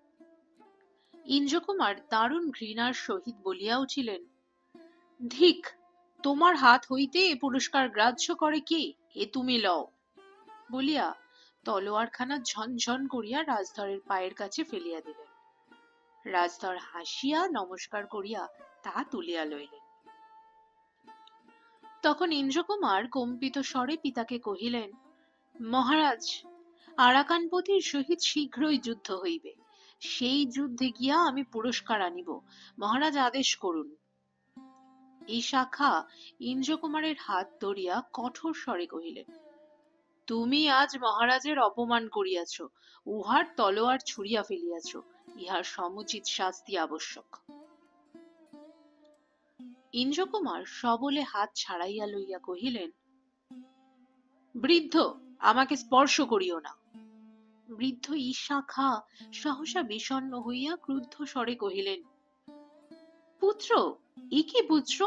ইন্দ্রকুমার দারুণ ঘৃণার সহিত বলিয়া উঠিলেন, ধিক, তোমার হাত হইতে এ পুরস্কার গ্রাহ্য করে কে, এ তুমি লও। বলিয়া তলোয়ারখানা ঝনঝন করিয়া রাজধরের পায়ের কাছে ফেলিয়া দিলেন। রাজধর হাসিয়া নমস্কার করিয়া তাহা তুলিয়া লইলেন। তখন ইন্দ্রকুমার কম্পিত স্বরে পিতাকে কহিলেন, মহারাজ, আরাকানপতির সহিত শীঘ্রই যুদ্ধ হইবে, সেই যুদ্ধে গিয়া আমি পুরস্কার আনিব, মহারাজ আদেশ করুন। ঈশা খাঁ ইন্দ্রকুমারের হাত ধরিয়া কঠোর স্বরে কহিলেন, তুমি আজ মহারাজের অপমান করিয়াছ, উহার তলোয়ার ছুঁড়িয়া ফেলিয়াছ, ইহার সমুচিত শাস্তি আবশ্যক। ইন্দ্রকুমার সবলে হাত ছাড়াইয়া লইয়া কহিলেন, বৃদ্ধ, আমাকে স্পর্শ করিও না। বৃদ্ধ ঈশা খা সহসা বিষণ্ণ হইয়া ক্রুদ্ধ স্বরে কহিলেন, পুত্র, এ কি পুত্র,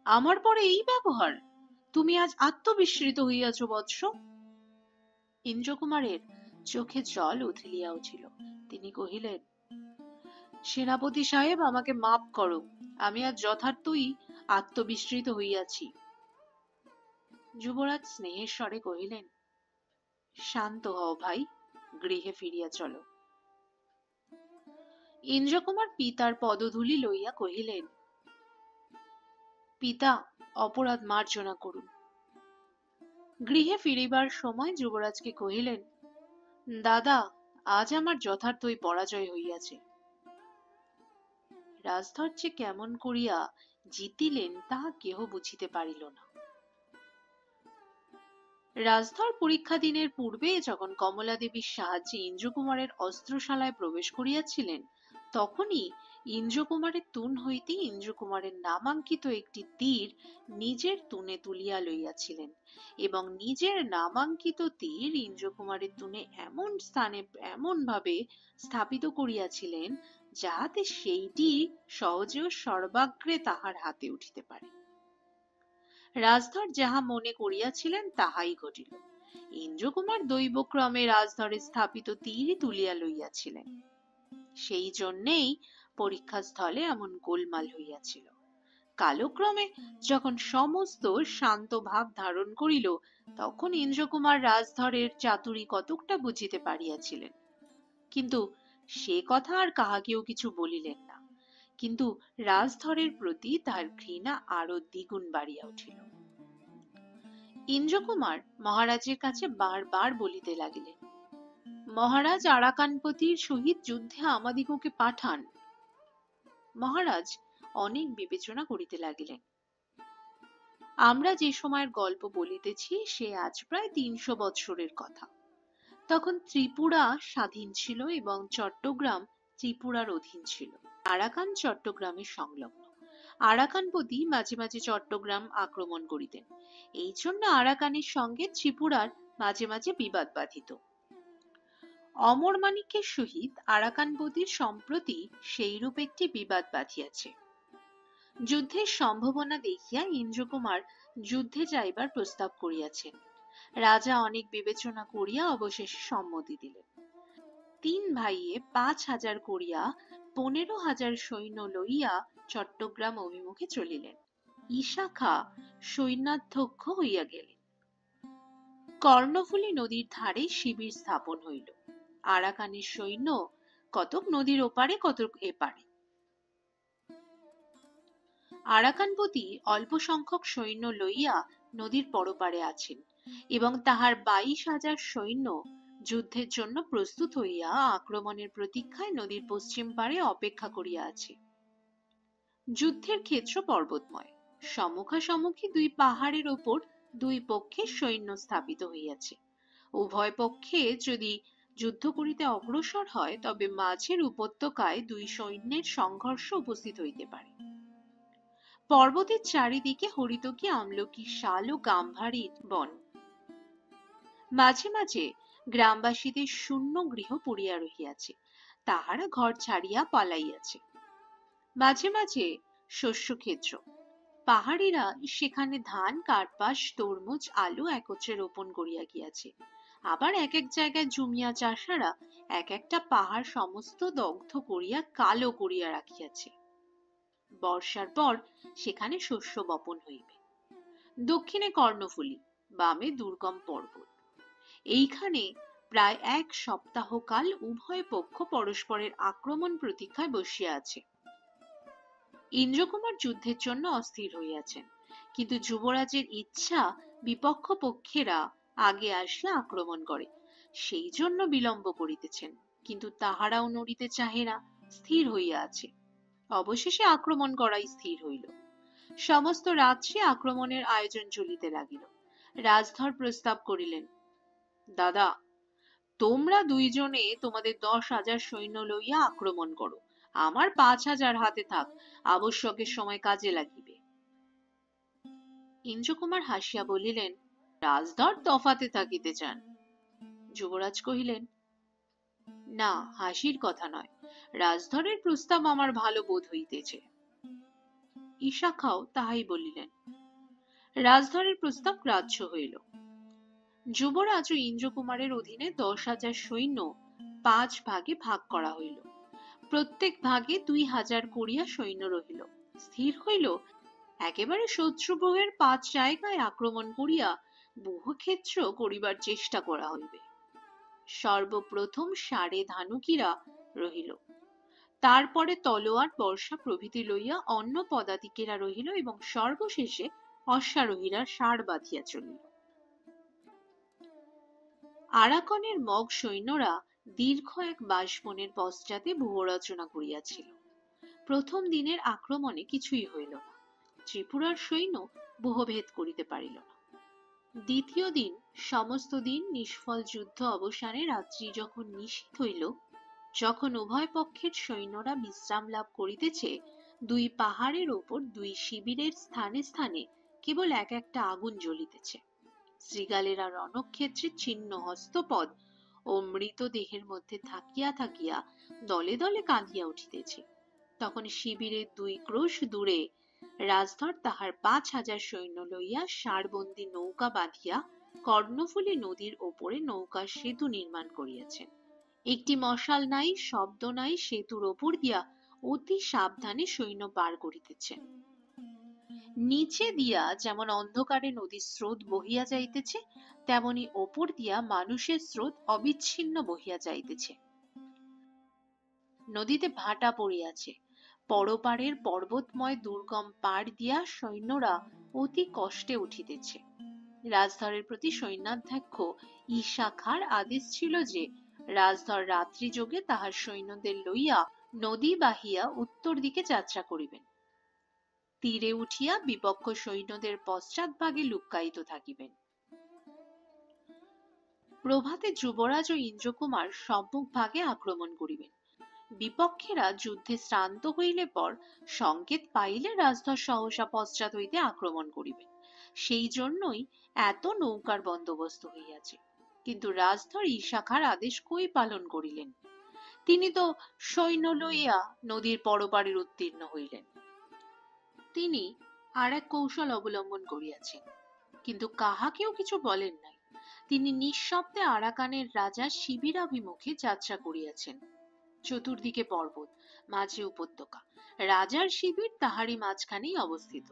আমার পরে এই ব্যবহার? তুমি আজ আত্মবিস্মৃত হইয়াছ বৎস। ইন্দ্রকুমারের চোখে জল উথলিয়া উঠিল। তিনি কহিলেন, সেনাপতি সাহেব, আমাকে মাপ করো, আমি আজ যথার্থই আত্মবিস্মৃত হইয়াছি। যুবরাজ স্নেহের স্বরে কহিলেন, শান্ত হও ভাই, গৃহে ফিরিয়া চলো। ইন্দ্রকুমার পিতার পদধূলি লইয়া কহিলেন, পিতা, অপরাধ মার্জনা করুন। গৃহে ফিরিবার সময় যুবরাজকে কহিলেন, দাদা, আজ আমার যথার্থই পরাজয় হইয়াছে। রাজধর যে কেমন করিয়া জিতিলেন তাহা কেহ বুঝিতে পারিল না। রাজধর পরীক্ষা দিনের পূর্বে যখন কমলা দেবীর সাহায্যে ইন্দ্রকুমারের অস্ত্রশালায় প্রবেশ করিয়াছিলেন, তখনই ইন্দ্রকুমারের তুন হইতে ইন্দ্রকুমারের নামাঙ্কিত একটি তীর নিজের তুনে তুলিয়া লইয়াছিলেন এবং নিজের নামাঙ্কিত তীর ইন্দ্রকুমারের তুনে এমন স্থানে এমন ভাবে স্থাপিত করিয়াছিলেন যাহাতে সেইটি সহজেও সর্বাগ্রে তাহার হাতে উঠিতে পারে। রাজধর যাহা মনে করিয়াছিলেন তাহাই ঘটিল। ইন্দ্রকুমার দৈবক্রমে রাজধরের স্থাপিত তীর তুলিয়া লইয়াছিলেন। সেই জন্যেই পরীক্ষাস্থলে এমন গোলমাল হইয়াছিল। কালক্রমে যখন সমস্ত শান্ত ভাব ধারণ করিল, তখন ইন্দ্রকুমার রাজধরের চাতুরী কতকটা বুঝিতে পারিয়াছিলেন, কিন্তু সে কথা আর কাহাকেও কিছু বলিলেন না। কিন্তু রাজধরের প্রতি তার ঘৃণা আরো দ্বিগুণ বাড়িয়া উঠিল। ইন্দ্রকুমার মহারাজের কাছে বারবার বলিতে লাগিলেন, মহারাজ আরাকানপতির সহিত যুদ্ধে আমাদিগকে পাঠান। মহারাজ অনেক বিবেচনা করিতে লাগিলেন। আমরা যে সময়ের গল্প বলিতেছি সে আজ প্রায় ৩০০ বৎসরের কথা। তখন ত্রিপুরা স্বাধীন ছিল এবং চট্টগ্রাম ত্রিপুরার অধীন ছিল। আরাকান চট্টগ্রামের সংলগ্ন। আরাকানপতি মাঝে মাঝে চট্টগ্রাম আক্রমণ করিতেন। এই জন্য আরাকানের সঙ্গে ত্রিপুরার মাঝে মাঝে বিবাদ বাধিত। অমর মাণিক্যের সহিত আরাকানপতির সম্প্রতি সেইরূপ একটি বিবাদ বাধিয়াছে। যুদ্ধের সম্ভাবনা দেখিয়া ইন্দ্রকুমার যুদ্ধে যাইবার প্রস্তাব করিয়াছেন। রাজা অনেক বিবেচনা করিয়া অবশেষে সম্মতি দিলেন। ৩ ভাইয়ে ৫,০০০ করিয়া ১৫,০০০ সৈন্য লইয়া চট্টগ্রাম অভিমুখে চলিলেন। ঈশা খা সৈন্যাধ্যক্ষ হইয়া গেলেন। কর্ণফুলী নদীর ধারে শিবির স্থাপন হইল। আরাকানের সৈন্য কতক নদীর ওপারে কতক এপারে। আরাকানপতি অল্প সংখ্যক সৈন্য লইয়া নদীর পরপারে আছেন এবং তাহার ২২,০০০ সৈন্য যুদ্ধের জন্য প্রস্তুত হইয়া আক্রমণের প্রতীক্ষায় নদীর পশ্চিম পারে অপেক্ষা করিয়া আছে। যুদ্ধের ক্ষেত্র পর্বতময়। সম্মুখাসম্মুখী দুই পাহাড়ের ওপর দুই পক্ষে সৈন্য স্থাপিত হইয়াছে। উভয় পক্ষে যদি যুদ্ধ করিতে অগ্রসর হয়, তবে মাঝের উপত্যকায় দুই সৈন্যের সংঘর্ষ উপস্থিত হইতে পারে। পর্বতের চারিদিকে হরিতকি, আমলকি, শাল ও গাম্ভারির বন। মাঝে মাঝে গ্রামবাসীদের শূন্য গৃহ পড়িয়া রহিয়াছে, তাহারা ঘর ছাড়িয়া পালাইয়াছে। মাঝে মাঝে শস্যক্ষেত্র। পাহাড়িরা সেখানে ধান, কার্পাস, তরমুজ, আলু একত্রে রোপণ করিয়া গিয়াছে। আবার এক এক জায়গায় জুমিয়া চাষারা এক একটা পাহাড় সমস্ত দগ্ধ করিয়া কালো করিয়া রাখিয়াছে। বর্ষার পর সেখানে শস্য বপন হইবে। দক্ষিণে কর্ণফুলী, বামে দুর্গম পর্বত। এইখানে প্রায় ১ সপ্তাহ কাল উভয় পক্ষ পরস্পরের আক্রমণ প্রতীক্ষায় বসিয়া আছে। ইন্দ্রকুমার যুদ্ধের জন্য অস্থির হইয়াছেন, কিন্তু যুবরাজের ইচ্ছা বিপক্ষ পক্ষেরা আগে আসিয়া আক্রমণ করে, সেই জন্য বিলম্ব করিতেছেন। কিন্তু তাহারাও নড়িতে চাহে না, স্থির হইয়া আছে। অবশেষে আক্রমণ করাই স্থির হইল। সমস্ত রাত্রি আক্রমণের আয়োজন চলিতে লাগিল। রাজধর প্রস্তাব করিলেন, দাদা, তোমরা দুইজনে তোমাদের ১০,০০০ সৈন্য লইয়া আক্রমণ করো, আমার ৫,০০০ হাতে থাক, আবশ্যকের সময় কাজে লাগিবে। ইন্দ্রকুমার হাসিয়া বলিলেন, রাজধর তফাতে থাকিতে চান। যুবরাজ কহিলেন, না, হাসির কথা নয়, রাজধরের প্রস্তাব আমার ভালো বোধ হইতেছে। ঈশা খাও তাহাই বলিলেন। রাজধরের প্রস্তাব গ্রাহ্য হইল। যুবরাজ ও ইন্দ্রকুমারের অধীনে 10,000 সৈন্য 5 ভাগে ভাগ করা হইল। প্রত্যেক ভাগে 2,000 করিয়া সৈন্য রহিল। স্থির হইল একেবারে শত্রুগ্রহের 5 জায়গায় আক্রমণ করিয়া বহুক্ষেত্র করিবার চেষ্টা করা হইবে। সর্বপ্রথম সারে ধানুকিরা রহিল, তারপরে তলোয়ার বর্ষা প্রভৃতি লইয়া অন্য পদাতিকেরা রহিল এবং সর্বশেষে অশ্বারোহীরা সার বাঁধিয়া চলিল। আরাকনের মগ সৈন্যরা দীর্ঘ এক বাঁশবনের পশ্চাতে ব্যূহ রচনা করিয়াছিল। প্রথম দিনের আক্রমণে কিছুই হইল না, ত্রিপুরার সৈন্য ব্যূহভেদ করিতে পারিল না। দ্বিতীয় দিন সমস্ত দিন নিষ্ফল যুদ্ধ অবসানে রাত্রি যখন নিশীথ হইল, যখন উভয় পক্ষের সৈন্যরা বিশ্রাম লাভ করিতেছে, দুই পাহাড়ের ওপর দুই শিবিরের স্থানে স্থানে কেবল এক একটা আগুন জ্বলিতেছে। শৃগালেরা রণক্ষেত্রে ছিন্ন হস্তপদ ও মৃতদেহের মধ্যে থাকিয়া থাকিয়া দলে দলে কাঁদিয়া উঠিতেছে। তখন শিবিরের 2 ক্রোশ দূরে রাজধর তাহার 5,000 সৈন্য লইয়া সারবন্দি নৌকা বাঁধিয়া কর্ণফুলী নদীর ওপরে নৌকার সেতু নির্মাণ করিয়াছেন। একটি মশাল নাই, শব্দ নাই, সেতুর ওপর দিয়া অতি সাবধানে সৈন্য পার করিতেছেন। নিচে দিয়া যেমন অন্ধকারে নদীর স্রোত বহিয়া যাইতেছে, তেমনি ওপর দিয়া মানুষের স্রোত অবিচ্ছিন্ন বহিয়া যাইতেছে। নদীতে ভাটা পড়িয়াছে। পরপারের পর্বতময় দুর্গম পাড় দিয়া সৈন্যরা অতি কষ্টে উঠিতেছে। রাজধরের প্রতি সৈন্যাধ্যক্ষ ঈশা খাঁর আদেশ ছিল যে রাজধর রাত্রি যোগে তাহার সৈন্যদের লইয়া নদী বাহিয়া উত্তর দিকে যাত্রা করিবেন। তীরে উঠিয়া বিপক্ষ সৈন্যদের পশ্চাৎভাগে লুক্কায়িত থাকিবেন। প্রভাতে যুবরাজ ও ইন্দ্রকুমার সম্মুখ ভাগে আক্রমণ করিবেন। বিপক্ষেরা যুদ্ধে শ্রান্ত হইলে পর সংকেত পাইলে রাজধর সহসা পশ্চাৎ হইতে আক্রমণ করিবেন। সেই জন্যই এত নৌকার বন্দোবস্ত হইয়াছে। কিন্তু রাজধর ঈশা খাঁর আদেশ কই পালন করিলেন? তিনি তো সৈন্য লইয়া নদীর পরপারের উত্তীর্ণ হইলেন। তিনি আর এক কৌশল অবলম্বন করিয়াছেন, কিন্তু কাহাকেও কিছু বলেন নাই। তিনি নিঃশব্দে আরাকানের রাজা শিবিরাভিমুখে যাত্রা করিয়াছেন। চতুর্দিকে পর্বত, মাঝে উপত্যকা। রাজার শিবির তাহারই মাঝখানেই অবস্থিত।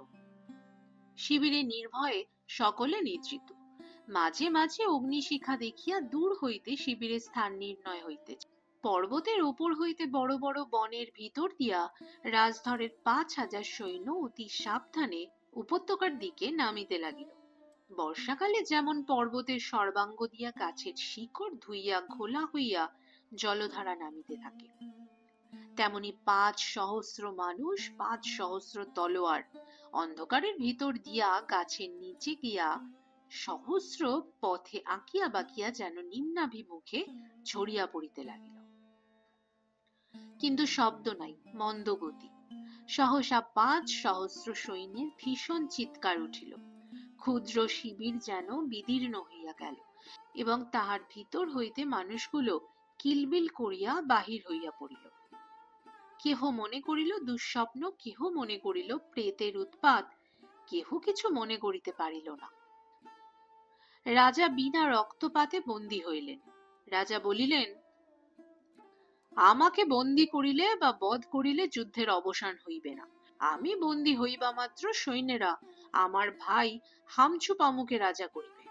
শিবিরে নির্ভয়ে সকলে নিদ্রিত। মাঝে মাঝে অগ্নিশিখা দেখিয়া দূর হইতে শিবিরের স্থান নির্ণয় হইতেছে। পর্বতের উপর হইতে বড় বড় বনের ভিতর দিয়া রাজধরের 5,000 সৈন্য অতি সাবধানে উপত্যকার দিকে নামিতে লাগিল। বর্ষাকালে যেমন পর্বতের সর্বাঙ্গ দিয়া গাছের শিকড় ধুইয়া ঘোলা হইয়া জলধারা নামিতে থাকে, তেমনি 5,000 মানুষ, 5,000 তলোয়ার অন্ধকারের ভিতর দিয়া গাছের নিচে গিয়া সহস্র পথে আঁকিয়া বাঁকিয়া যেন নিম্নাভিমুখে ঝরিয়া পড়িতে লাগিল। কিন্তু শব্দ নাই, মন্দ গতি। সহসা 5,000 সৈন্যের ভীষণ চিৎকার উঠিল। ক্ষুদ্র শিবির যেন বিদীর্ণ হইয়া গেল এবং তাহার ভিতর হইতে মানুষগুলো কিলবিল করিয়া বাহির হইয়া পড়িল। কেহ মনে করিল দুঃস্বপ্ন, কেহ মনে করিল প্রেতের উৎপাত, কেহ কিছু মনে করিতে পারিল না। রাজা বিনা রক্তপাতে বন্দী হইলেন। রাজা বলিলেন, আমাকে বন্দী করিলে বা বধ করিলে যুদ্ধের অবসান হইবে না। আমি বন্দী হইবা মাত্র সৈন্যেরা আমার ভাই হামছুপামুকে রাজা করিবে।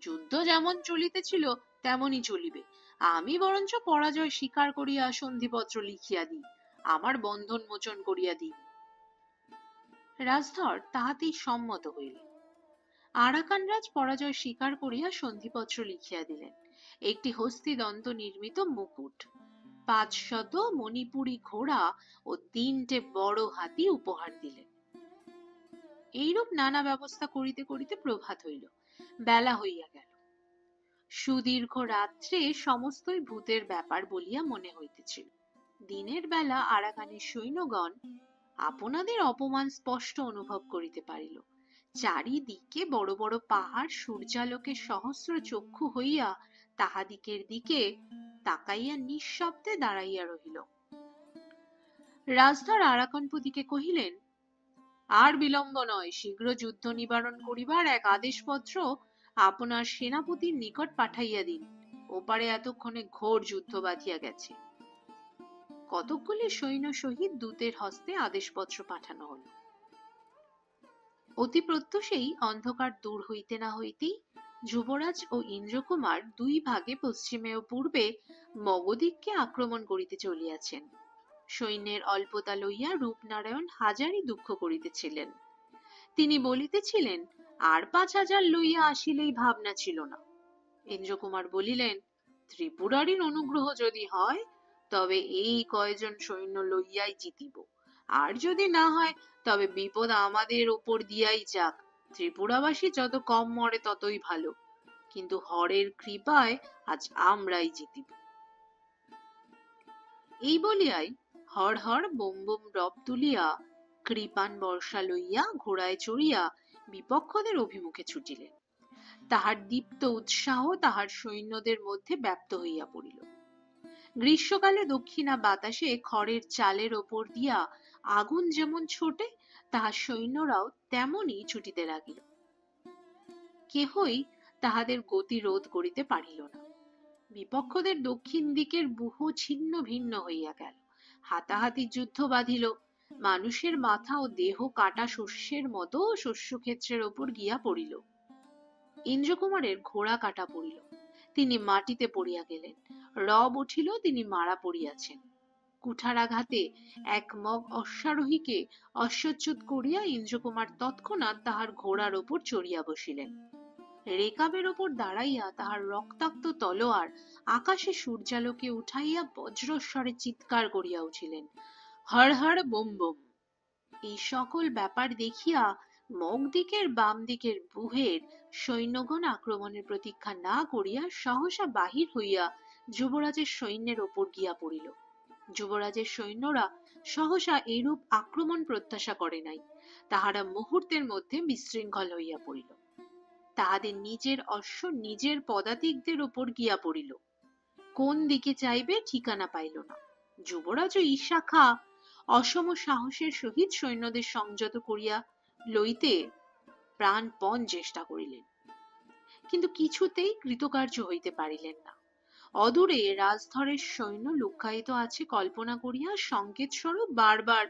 যুদ্ধ যেমন চলিতেছিল তেমনই চলিবে। আমি বরঞ্চ পরাজয় স্বীকার করিয়া সন্ধিপত্র লিখিয়া দিই, আমার বন্ধন মোচন করিয়া দিই। রাজধর তাহাতেই সম্মত হইলেন। আরাকান রাজ পরাজয় স্বীকার করিয়া সন্ধিপত্র লিখিয়া দিলেন। একটি হস্তিদন্ত নির্মিত মুকুট, 500 মণিপুরী ঘোড়া ও 3টে বড় হাতি উপহার দিলেন। এইরূপ নানা ব্যবস্থা করিতে করিতে প্রভাত হইল, বেলা হইয়া গেল। সুদীর্ঘ রাত্রে সমস্তই ভূতের ব্যাপার বলিয়া মনে হইতেছিল। দিনের বেলা আরাকানের সৈন্যগণ আপনাদের অপমান স্পষ্ট অনুভব করিতে পারিল। চারিদিকে বড় বড় পাহাড় সূর্যালোকে সহস্র চক্ষু হইয়া তাহাদিকের দিকে তাকাইয়া নিঃশব্দে দাঁড়াইয়া রহিল। রাজধর আরাকানপতিকে কহিলেন, আর বিলম্ব নয়, শীঘ্র যুদ্ধ নিবারণ করিবার এক আদেশপত্র আপনার সেনাপতির নিকট পাঠাইয়া দিন। ওপারে এতক্ষণে ঘোর যুদ্ধ বাঁধিয়া গেছে। কতকগুলি সৈন্য সহিত দূতের হস্তে আদেশপত্র পাঠানো হল। অতি প্রত্যুষেই অন্ধকার দূর হইতে না হইতেই যুবরাজ ও ইন্দ্রকুমার দুই ভাগে পশ্চিমে ও পূর্বে মগধকে আক্রমণ করিতে চলিয়াছেন। সৈন্যের অল্পতা লইয়া রূপনারায়ণ হাজারই দুঃখ করিতেছিলেন। তিনি বলিতেছিলেন, আর 5,000 লইয়া আসিলেই ভাবনা ছিল না। ইন্দ্রকুমার বলিলেন, ত্রিপুরারীর অনুগ্রহ যদি হয় তবে এই কয়জন সৈন্য লইয়াই জিতিব, আর যদি না হয় তবে বিপদ আমাদের ওপর দিয়াই যাক। ত্রিপুরাবাসী যত কম মরে ততই ভালো, কিন্তু হরের কৃপায় আজ আমরাই জিতিব। এই বলিয়াই হর হর বোম বোম রব তুলিয়া কৃপান বর্ষা লইয়া ঘোড়ায় চড়িয়া বিপক্ষদের অভিমুখে ছুটিলেন। তাহার দীপ্ত উৎসাহ তাহার সৈন্যদের মধ্যে ব্যাপ্ত হইয়া পড়িল। গ্রীষ্মকালে দক্ষিণা বাতাসে খড়ের চালের ওপর দিয়া আগুন যেমন ছোটে, তাহার সৈন্যরাও তেমনি ছুটিতে লাগিল। কেহই তাহাদের গতি রোধ করিতে পারিল না। বিপক্ষদের দক্ষিণ দিকের ব্যূহ ছিন্ন ভিন্ন হইয়া গেল। হাতাহাতি যুদ্ধ বাঁধিল। মানুষের মাথা ও দেহ কাটা শস্যের মতো শস্যক্ষেত্রের ওপর গিয়া পড়িল। ইন্দ্রকুমারের ঘোড়া কাটা পড়িল, তিনি মাটিতে পড়িয়া গেলেন। রব উঠিল, তিনি মারা পড়িয়াছেন। কুঠারাঘাতে এক মগ অশ্বারোহীকে অশ্বচ্যুত করিয়া ইন্দ্রকুমার তৎক্ষণাৎ তাহার ঘোড়ার ওপর চড়িয়া বসিলেন। রেকাবের ওপর দাঁড়াইয়া তাহার রক্তাক্ত তলোয়ার আকাশে সূর্যালোকে উঠাইয়া বজ্রস্বরে চিৎকার করিয়া উঠিলেন, হর হর বোম বোম। এই সকল ব্যাপার দেখিয়া মগ দিকের বাম দিকের ব্যূহের সৈন্যগণ আক্রমণের প্রতীক্ষা না করিয়া সহসা বাহির হইয়া যুবরাজের সৈন্যের ওপর গিয়া পড়িল। যুবরাজের সৈন্যরা সহসা এরূপ আক্রমণ প্রত্যাশা করে নাই। তাহারা মুহূর্তের মধ্যে বিশৃঙ্খল হইয়া পড়িল। তাহাদের নিজের অশ্ব নিজের পদাতিকদের ওপর গিয়া পড়িল। কোন দিকে চাইবে ঠিকানা পাইল না। যুবরাজ ও ঈশা খাঁ অসম সাহসের সহিত সৈন্যদের সংযত করিয়া লইতে প্রাণপণ চেষ্টা করিলেন, কিন্তু কিছুতেই কৃতকার্য হইতে পারিলেন না। অদূরে রাজধরের সৈন্য লুক্কায়িত আছে কল্পনা করিয়া সংকেত স্বরূপ বারবার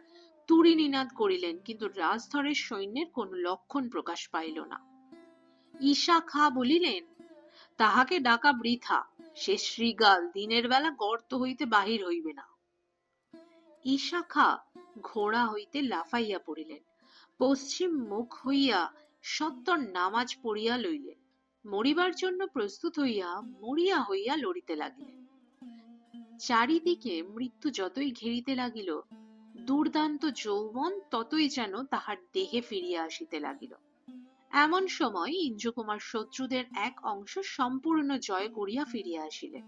তুড়ি নিনাদ করিলেন, কিন্তু রাজধরের সৈন্যের কোন লক্ষণ প্রকাশ পাইল না। ঈশা খাঁ বলিলেন, তাহাকে ডাকা বৃথা, সে শৃগাল, দিনের বেলা গর্ত হইতে বাহির হইবে না। ঈশা খাঁ ঘোড়া হইতে লাফাইয়া পড়িলেন, পশ্চিম মুখ হইয়া সত্বর নামাজ পড়িয়া লইলেন। মরিবার জন্য প্রস্তুত হইয়া মরিয়া হইয়া লড়িতে লাগিলেন। চারিদিকে মৃত্যু যতই ঘেরিতে লাগিল, দুর্দান্ত যৌবন ততই যেন তাহার দেহে ফিরিয়া আসিতে লাগিল। এমন সময় ইন্দ্রকুমার শত্রুদের এক অংশ সম্পূর্ণ জয় করিয়া ফিরিয়া আসিলেন।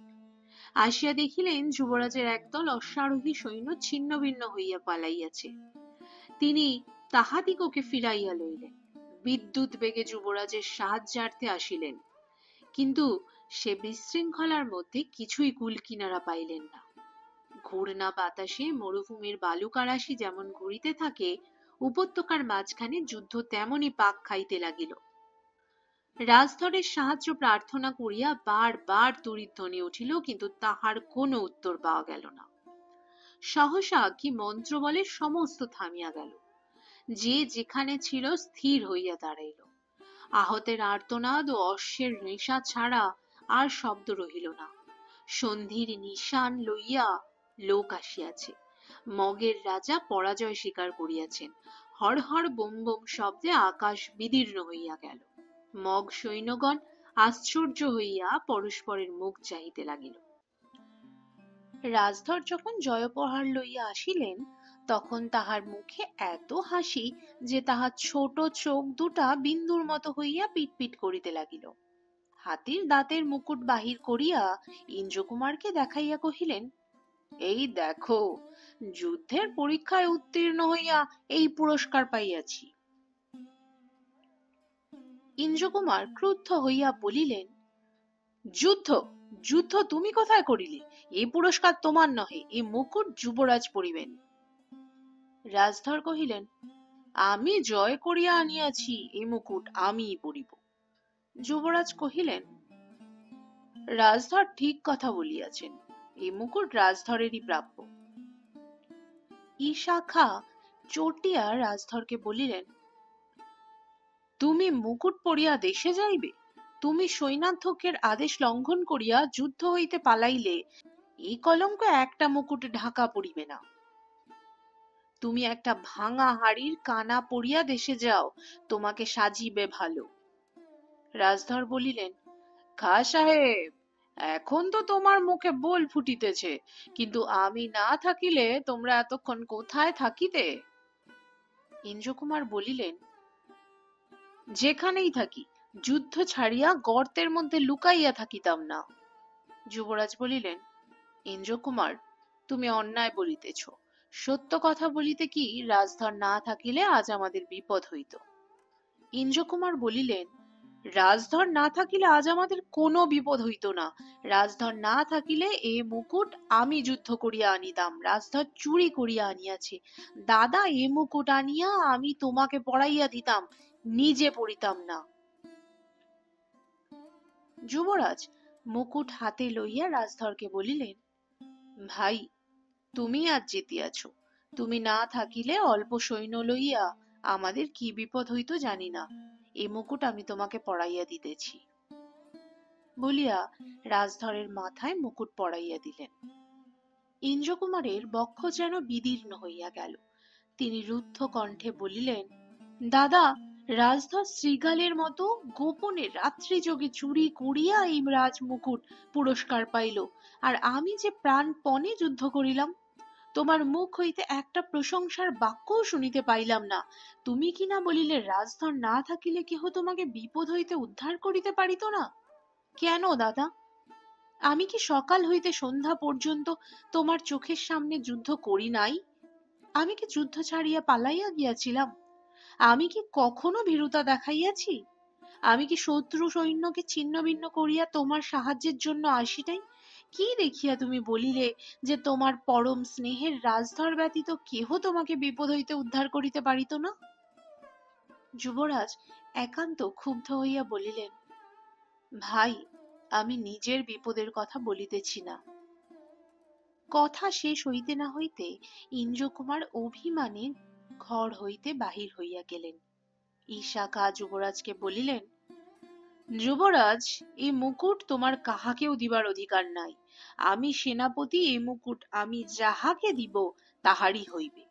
আসিয়া দেখিলেন যুবরাজের একদল অশ্বারোহী সৈন্য ছিন্ন ভিন্ন হইয়া পালাইয়াছে। তিনি তাহাদিগকে ফিরাইয়া লইলেন। বিদ্যুৎ বেগে যুবরাজের সাহায্যার্থে আসিলেন, কিন্তু সে বিশৃঙ্খলার মধ্যে কিছুই কুল কিনারা পাইলেন না। ঘূর্ণা বাতাসে মরুভূমির বালুকারাশি যেমন ঘুরিতে থাকে, উপত্যকার মাঝখানে যুদ্ধ তেমনি পাক খাইতে লাগিল। রাজধরের সাহায্য প্রার্থনা করিয়া বারবার তুড়িধ্বনি উঠিল, কিন্তু তাহার কোনো উত্তর পাওয়া গেল না। সহসা কি মন্ত্র বলে সমস্ত থামিয়া গেল। যে যেখানে ছিল স্থির হইয়া দাঁড়াইল। আহতের আর্তনাদ ও অশ্বের নেশা ছাড়া আর শব্দ রহিল না। সন্ধির নিশান লইয়া লোক আসিয়াছে। মগের রাজা পরাজয় স্বীকার করিয়াছেন। হর হর বোম বোম শব্দে আকাশ বিদীর্ণ হইয়া গেল। মগ সৈন্যগণ আশ্চর্য হইয়া পরস্পরের মুখ চাহিতে লাগিল। রাজধর যখন জয়প্রহার লইয়া আসিলেন, তখন তাহার মুখে এত হাসি যে তাহার ছোট চোখ দুটা বিন্দুর মতো হইয়া পিটপিট করিতে লাগিল। হাতির দাঁতের মুকুট বাহির করিয়া ইন্দ্রকুমারকে দেখাইয়া কহিলেন, এই দেখো, যুদ্ধের পরীক্ষায় উত্তীর্ণ হইয়া এই পুরস্কার পাইয়াছি। ইন্দ্রকুমার ক্রুদ্ধ হইয়া বলিলেন, যুদ্ধ? যুদ্ধ তুমি কোথায় করিলে? এই পুরস্কার তোমার নহে, এই মুকুট যুবরাজ পরিবেন। রাজধর কহিলেন, আমি জয় করিয়া আনিয়াছি, এই মুকুট আমিই পরিব। যুবরাজ কহিলেন, রাজধর ঠিক কথা বলিয়াছেন, এই মুকুট রাজধরেরই প্রাপ্য। ঈশাখা চটিয়া রাজধরকে বলিলেন, তুমি মুকুট পরিয়া দেশে যাইবে? তুমি সৈন্যাধ্যক্ষের আদেশ লঙ্ঘন করিয়া যুদ্ধ হইতে পালাইলে এই কলঙ্ক একটা মুকুট ঢাকা পড়িবে না। তুমি একটা ভাঙা হাড়ির কানা পরিয়া দেশে যাও, তোমাকে সাজিবে ভালো। রাজধর বলিলেন, খা সাহেব, এখন তো তোমার মুখে বোল ফুটিতেছে, কিন্তু আমি না থাকিলে তোমরা এতক্ষণ কোথায় থাকিতে? ইন্দ্রকুমার বলিলেন, যেখানেই থাকি, যুদ্ধ ছাড়িয়া গর্তের মধ্যে লুকাইয়া থাকিতাম না। যুবরাজ বলিলেন, ইন্দ্রকুমার, তুমি অন্যায় বলিতেছ। সত্য কথা বলিতে কি, রাজধর না থাকিলে আজ আমাদের বিপদ হইত। ইন্দ্রকুমার বলিলেন, রাজধর না থাকিলে আজ আমাদের কোনো বিপদ হইত না। রাজধর না থাকিলে এ মুকুট আমি যুদ্ধ করিয়া আনিতাম। রাজধর চুরি করিয়া আনিয়াছে। দাদা, এ মুকুট আনিয়া আমি তোমাকে পরাইয়া দিতাম, নিজে পড়িতাম না। যুবরাজ মুকুট হাতে লইয়া রাজধরকে বলিলেন, ভাই, তুমি আজ জিতিয়াছ। তুমি না থাকিলে অল্প সৈন্য লইয়া আমাদের কি বিপদ হইত জানি না। এই মুকুট আমি তোমাকে পরাইয়া দিতেছি। বলিয়া রাজধরের মাথায় মুকুট পরাইয়া দিলেন। ইন্দ্রকুমারের বক্ষ যেন বিদীর্ণ হইয়া গেল। তিনি রুদ্ধ কণ্ঠে বলিলেন, দাদা, রাজধর শৃগালের মতো গোপনে রাত্রি যোগে চুরি করিয়া এই রাজ মুকুট পুরস্কার পাইল, আর আমি যে প্রাণপণে যুদ্ধ করিলাম। তোমার মুখ হইতে একটা প্রশংসার বাক্যও শুনিতে পাইলাম না। তুমি কিনা বলিলে রাজধর না থাকিলে কেহ তোমাকে বিপদ হইতে উদ্ধার করিতে পারিত না। কেন দাদা? আমি কি সকাল হইতে সন্ধ্যা পর্যন্ত তোমার চোখের সামনে যুদ্ধ করি নাই? আমি কি যুদ্ধ ছাড়িয়া পালাইয়া গিয়াছিলাম? আমি কি কখনো ভীরুতা দেখাইয়াছি? আমি কি শত্রু সৈন্যকে ছিন্ন ভিন্ন করিয়া তোমার সাহায্যের জন্য আসি নাই? কি দেখিয়া তুমি বলিলে যে তোমার পরম স্নেহের রাজধর ব্যতীত কেহ তোমাকে বিপদ হইতে উদ্ধার করিতে পারিত না? যুবরাজ একান্ত ক্ষুব্ধ হইয়া বলিলেন, ভাই, আমি নিজের বিপদের কথা বলিতেছি না। কথা শেষ হইতে না হইতে ইন্দ্রকুমার অভিমানে ঘর হইতে বাহির হইয়া গেলেন। ঈশাকা যুবরাজকে বলিলেন, যুবরাজ, এই মুকুট তোমার কাহাকেও দিবার অধিকার নাই। আমি সেনাপতি, এই মুকুট আমি যাহাকে দিব তাহারই হইবে।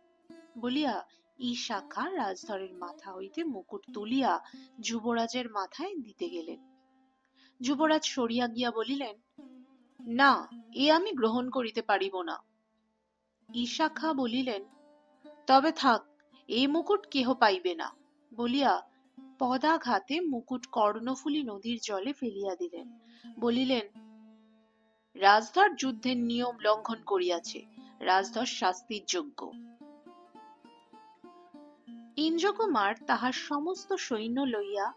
বলিয়া ঈশাখা রাজধরের মাথা হইতে মুকুট তুলিয়া যুবরাজের মাথায় দিতে গেলেন। যুবরাজ সরিয়া গিয়া বলিলেন, না, এ আমি গ্রহণ করিতে পারিব না। ঈশাখা বলিলেন, তবে থাক, এই মুকুট কেহ পাইবে না। বলিয়া পদাঘাতে মুকুট কর্ণফুলী নদীর জলে ফেলিয়া দিলেন। বলিলেন, রাজধর যুদ্ধের নিয়ম লঙ্ঘন করিয়াছে, রাজধর শাস্তির যোগ্য। ইন্দ্রকুমার তাহার সমস্ত সৈন্য লইয়া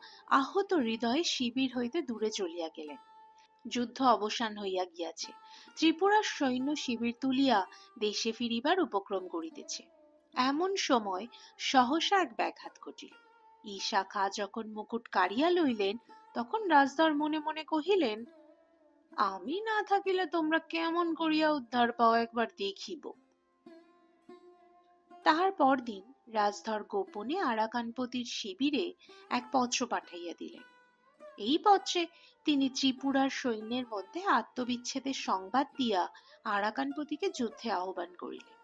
আহত হৃদয়ে শিবির হইতে দূরে চলিয়া গেলেন। যুদ্ধ অবসান হইয়া গিয়াছে। ত্রিপুরার সৈন্য শিবির তুলিয়া দেশে ফিরিবার উপক্রম করিতেছে। এমন সময় সহসা এক ব্যাঘাত ঘটিল। ঈশাখা যখন মুকুট কাড়িয়া লইলেন, তখন রাজধর মনে মনে কহিলেন, আমি না থাকিলে তোমরা কেমন করিয়া উদ্ধার পাও, একবার দেখিব। তাহার পরদিন রাজধর গোপনে আরাকানপতির শিবিরে এক পত্র পাঠাইয়া দিলেন। এই পত্রে তিনি ত্রিপুরার সৈন্যের মধ্যে আত্মবিচ্ছেদের সংবাদ দিয়া আরাকানপতিকে যুদ্ধে আহ্বান করিলেন।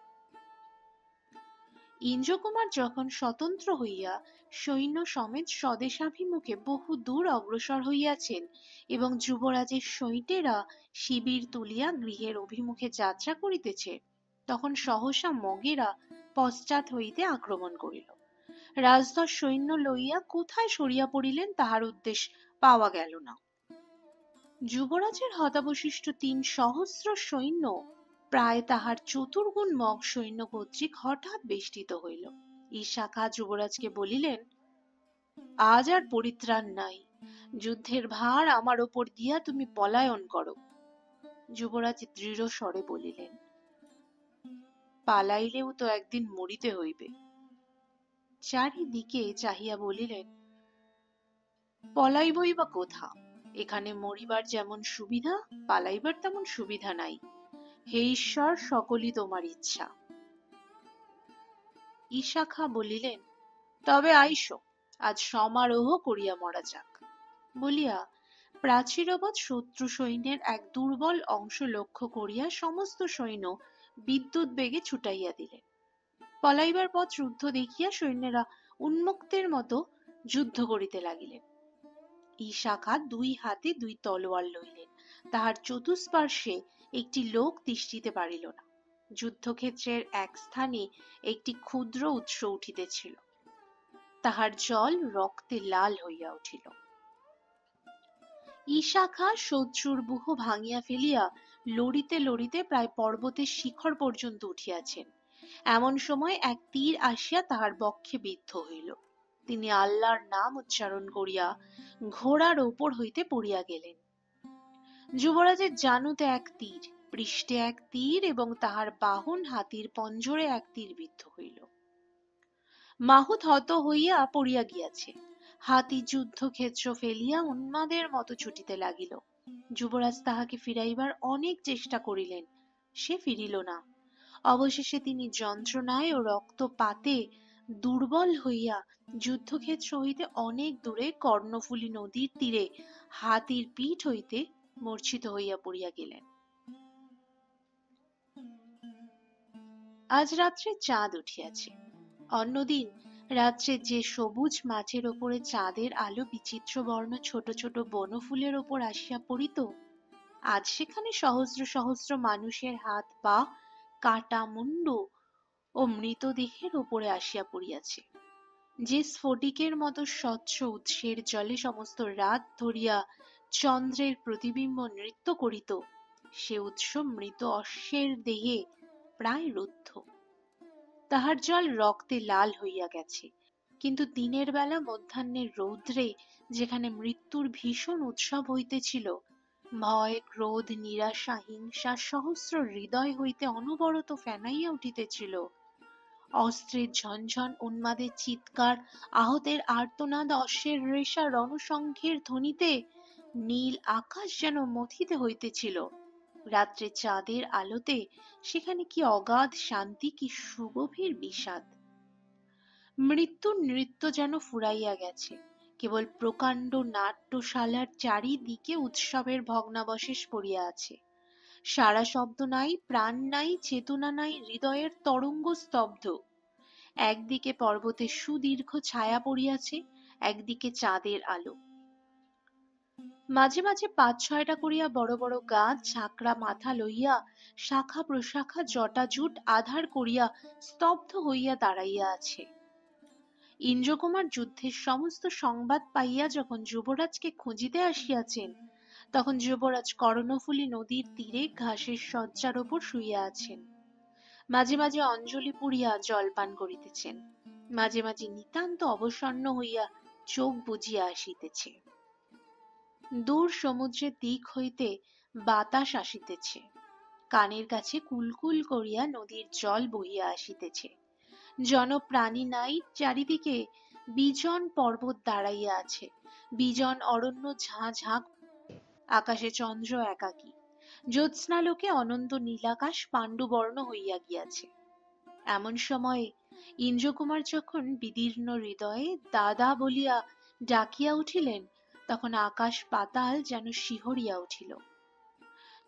ইন্দ্রকুমার যখন স্বতন্ত্র হইয়া সৈন্য সমেত স্বদেশাভিমুখে বহু দূর অগ্রসর হইয়াছেন এবং যুবরাজের সৈন্যেরা শিবির তুলিয়া গৃহের অভিমুখে যাত্রা করিতেছে, তখন সহসা মগেরা পশ্চাৎ হইতে আক্রমণ করিল। রাজধর সৈন্য লইয়া কোথায় সরিয়া পড়িলেন তাহার উদ্দেশ পাওয়া গেল না। যুবরাজের হতাবশিষ্ট ৩,০০০ সৈন্য প্রায় তাহার চতুর্গুণ মগ সৈন্য কর্তৃক হঠাৎ বেষ্টিত হইল। ঈশাখা যুবরাজকে বলিলেন, আজ আর পরিত্রাণ নাই। যুদ্ধের ভার আমার ওপর দিয়া তুমি পলায়ন করো। যুবরাজ দৃঢ় স্বরে বলিলেন, পালাইলেও তো একদিন মরিতে হইবে। চারিদিকে চাহিয়া বলিলেন, পলাইবই বা কোথা? এখানে মরিবার যেমন সুবিধা, পালাইবার তেমন সুবিধা নাই। হে ঈশ্বর, সকলই তোমার ইচ্ছা। ঈশাখা বলিলেন, তবে আইসো, আজ সমারোহ করিয়া মরা যাক। বলিয়া প্রাচীরবৎ শত্রু সৈন্যের এক দুর্বল অংশ লক্ষ্য করিয়া সমস্ত সৈন্য বিদ্যুৎ বেগে ছুটাইয়া দিলেন। পলাইবার পথ রুদ্ধ দেখিয়া সৈন্যেরা উন্মত্তের মতো যুদ্ধ করিতে লাগিলেন। ঈশাখা দুই হাতে দুই তলোয়ার লইলেন, তাহার চতুষ্পার্শ্বে একটি লোক তিষ্ঠিতে পারিল না। যুদ্ধক্ষেত্রের এক স্থানে একটি ক্ষুদ্র উৎস উঠিতেছিল, তাহার জল রক্তে লাল হইয়া উঠিল। ঈশাখা শত্রুর বুহ ভাঙিয়া ফেলিয়া লড়িতে লড়িতে প্রায় পর্বতের শিখর পর্যন্ত উঠিয়াছেন। এমন সময় এক তীর আসিয়া তাহার বক্ষে বিদ্ধ হইল। তিনি আল্লাহর নাম উচ্চারণ করিয়া ঘোড়ার ওপর হইতে পড়িয়া গেলেন। যুবরাজের জানুতে এক তীর, পৃষ্ঠে এক তীর এবং তাহার বাহন হাতির পঞ্জরে এক তীর বিদ্ধ হইল। মাহুত হত হইয়া পড়িয়া গিয়াছে। হাতি যুদ্ধক্ষেত্র ফেলিয়া উন্মাদের মতো ছুটিতে লাগিল। যুবরাজ তাহাকে ফিরাইবার অনেক চেষ্টা করিলেন, সে ফিরিল না। অবশেষে তিনি যন্ত্রণায় ও রক্তপাতে দুর্বল হইয়া যুদ্ধক্ষেত্র হইতে অনেক দূরে কর্ণফুলী নদীর তীরে হাতির পিঠ হইতে মূর্ছিত হইয়া পড়িয়া গেলেন। আজ রাত্রে চাঁদ উঠিয়াছে। অন্যদিন রাত্রে যে সবুজ মাঠের ওপরে চাঁদের আলো বিচিত্র বর্ণ ছোট ছোট বনফুলের ওপর আসিয়া পড়িত, আজ সেখানে সহস্র সহস্র মানুষের হাত পা কাটা মুন্ডু ও মৃতদেহের ওপরে আসিয়া পড়িয়াছে। যে স্ফটিকের মতো স্বচ্ছ উৎসের জলে সমস্ত রাত ধরিয়া চন্দ্রের প্রতিবিম্ব নৃত্য করিত, সে উৎস মৃত অশ্বের দেহে প্রায় রুদ্ধ। তাহার জল রক্তে লাল হইয়া গেছে। কিন্তু দিনের বেলা মধ্যাহ্নের রৌদ্রে যেখানে মৃত্যুর ভীষণ উৎসব হইতেছিল, ভয় ক্রোধ নিরাশা হিংসা সহস্র হৃদয় হইতে অনবরত ফেনাইয়া উঠিতেছিল, অস্ত্রের ঝনঝন উন্মাদের চিৎকার আহতের আর্তনাদ অশ্বের রেশা রণশঙ্খের ধ্বনিতে নীল আকাশ যেন মথিতে হইতেছিল, রাত্রে চাঁদের আলোতে সেখানে কি অগাধ শান্তি, কি সুগভীর বিষাদ। মৃত্যুর নৃত্য যেন ফুরাইয়া গেছে। কেবল প্রকাণ্ড নাট্যশালার চারিদিকে উৎসবের ভগ্নাবশেষ পড়িয়া আছে। সারা শব্দ নাই, প্রাণ নাই, চেতনা নাই, হৃদয়ের তরঙ্গ স্তব্ধ। একদিকে পর্বতের সুদীর্ঘ ছায়া পড়িয়াছে, একদিকে চাঁদের আলো। মাঝে মাঝে ৫-৬টা করিয়া বড় বড় গাছ ঝাঁকড়া মাথা লইয়া শাখা প্রশাখা জটা জুট আধার করিয়া স্তব্ধ হইয়া দাঁড়াইয়া আছে। ইন্দ্রকুমার যুদ্ধের সমস্ত সংবাদ পাইয়া যখন যুবরাজকে খুঁজিতে আসিয়াছেন, তখন যুবরাজ কর্ণফুলী নদীর তীরে ঘাসের শয্যার ওপর শুইয়া আছেন। মাঝে মাঝে অঞ্জলি পুড়িয়া জলপান করিতেছেন, মাঝে মাঝে নিতান্ত অবসন্ন হইয়া চোখ বুজিয়া আসিতেছে। দূর সমুদ্রের দিক হইতে বাতাস আসিতেছে, কানের কাছে কুলকুল করিয়া নদীর জল বহিয়া আসিতেছে। জনপ্রাণী নাই, চারিদিকে বিজন পর্বত দাঁড়াইয়া আছে, বিজন অরণ্য ঝাঁ ঝাঁ, আকাশে চন্দ্র একাকী, জ্যোৎস্নালোকে অনন্ত নীলাকাশ পাণ্ডুবর্ণ হইয়া গিয়াছে। এমন সময়ে ইন্দ্রকুমার যখন বিদীর্ণ হৃদয়ে দাদা বলিয়া ডাকিয়া উঠিলেন, তখন আকাশ পাতাল যেন শিহরিয়া উঠিল।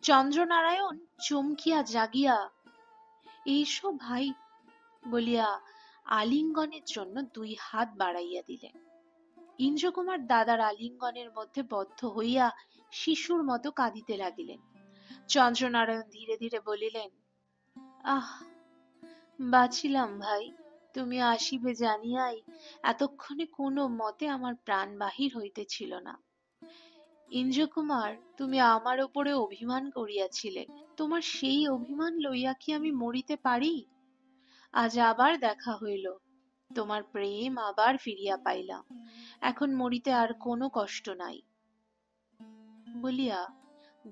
চন্দ্রনারায়ণ চমকিয়া জাগিয়া এইসো ভাই বলিয়া আলিঙ্গনের জন্য ২ হাত বাড়াইয়া দিলেন। ইন্দ্রকুমার দাদার আলিঙ্গনের মধ্যে বদ্ধ হইয়া শিশুর মতো কাঁদিতে লাগিলেন। চন্দ্রনারায়ণ ধীরে ধীরে বলিলেন, আহ, বাঁচিলাম ভাই, তুমি আসিবে জানিয়াই এতক্ষণে কোনো মতে আমার প্রাণ বাহির হইতেছিল না। ইন্দ্রকুমার, তুমি আমার ওপরে অভিমান করিয়াছিলে, তোমার সেই অভিমান লইয়া কি আমি মরিতে পারি? আজ আবার দেখা হইল, তোমার প্রেম আবার ফিরিয়া পাইলাম, এখন মরিতে আর কোনো কষ্ট নাই। বলিয়া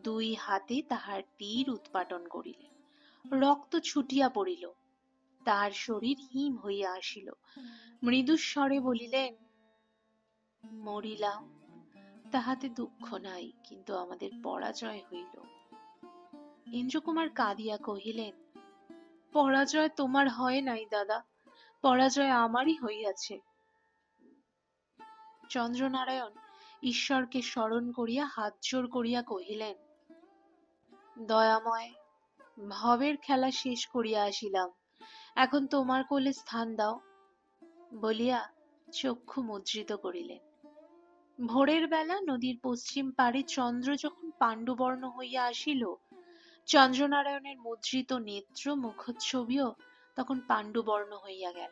দুই হাতে তাহার তীর উৎপাটন করিলেন। রক্ত ছুটিয়া পড়িল, তাহার শরীর হিম হইয়া আসিল। মৃদুস্বরে বলিলেন, মরিলাম, তাহাতে দুঃখ নাই, কিন্তু আমাদের পরাজয় হইল। ইন্দ্রকুমার কাঁদিয়া কহিলেন, পরাজয় তোমার হয় নাই দাদা, পরাজয় আমারই হইয়াছে। চন্দ্রনারায়ণ ঈশ্বরকে স্মরণ করিয়া হাত জোর করিয়া কহিলেন, দয়াময়, ভবের খেলা শেষ করিয়া আসিলাম, এখন তোমার কোলে স্থান দাও, বলিয়া চক্ষু মুদ্রিত করিলেন। ভোরের বেলা নদীর পশ্চিম পারে চন্দ্র যখন পাণ্ডুবর্ণ হইয়া আসিল, চন্দ্রনারায়ণের মুদ্রিত নেত্র মুখচ্ছবিও তখন পাণ্ডুবর্ণ হইয়া গেল।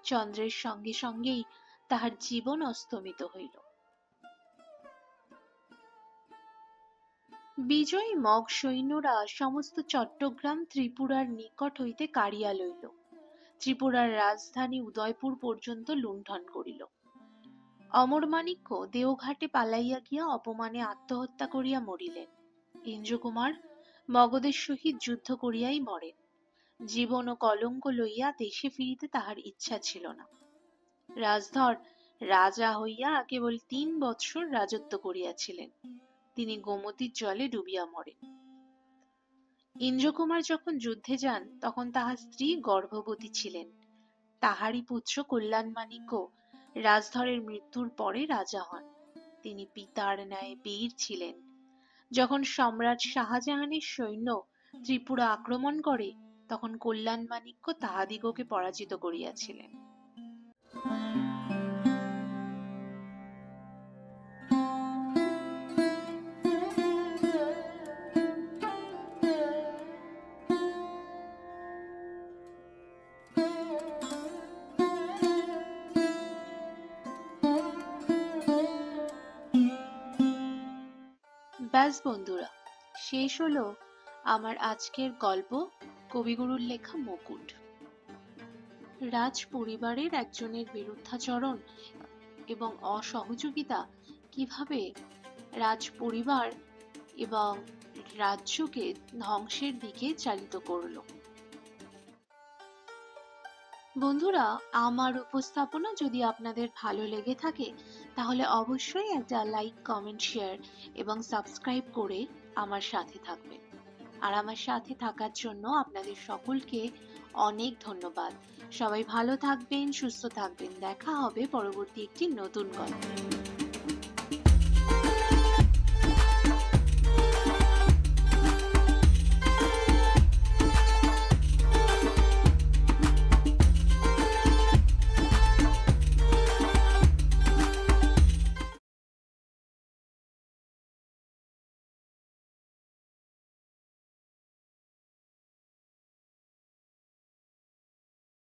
চন্দ্রের সঙ্গে সঙ্গেই তাহার জীবন অস্তমিত হইল। বিজয়ী মগ সৈন্যরা সমস্ত চট্টগ্রাম ত্রিপুরার নিকট হইতে কাড়িয়া লইল। ত্রিপুরার রাজধানী উদয়পুর পর্যন্ত লুণ্ঠন করিল। অমরমাণিক্য দেওঘাটে পালাইয়া গিয়া অপমানে আত্মহত্যা করিয়া মরিলেন। ইন্দ্রকুমার মগধের সহিত যুদ্ধ করিয়াই মরেন। জীবন ও কলঙ্ক লইয়া দেশে ফিরিতে তাহার ইচ্ছা ছিল না। রাজধর রাজা হইয়া কেবল ৩ বৎসর রাজত্ব করিয়াছিলেন। তিনি গোমতীর জলে ডুবিয়া মরেন। ইন্দ্রকুমার যখন যুদ্ধে যান তখন তাহার স্ত্রী গর্ভবতী ছিলেন। তাহারই পুত্র কল্যাণমাণিক্য রাজধরের মৃত্যুর পরে রাজা হন। তিনি পিতার ন্যায় বীর ছিলেন। যখন সম্রাট শাহজাহানের সৈন্য ত্রিপুরা আক্রমণ করে, তখন কল্যাণমাণিক্য তাহাদিগকে পরাজিত করিয়াছিলেন। ব্যাস বন্ধুরা, শেষ হলো আমার আজকের গল্প, কবিগুরুর লেখা মুকুট। রাজ পরিবারের একজনের বিরুদ্ধাচরণ এবং অসহযোগিতা কিভাবে রাজ পরিবার এবং রাজ্যকে ধ্বংসের দিকে চালিত করলো। বন্ধুরা, আমার উপস্থাপনা যদি আপনাদের ভালো লেগে থাকে তাহলে অবশ্যই একটা লাইক, কমেন্ট, শেয়ার এবং সাবস্ক্রাইব করে আমার সাথে থাকবেন। আর আমার সাথে থাকার জন্য আপনাদের সকলকে অনেক ধন্যবাদ। সবাই ভালো থাকবেন, সুস্থ থাকবেন। দেখা হবে পরবর্তী একটি নতুন গল্পে।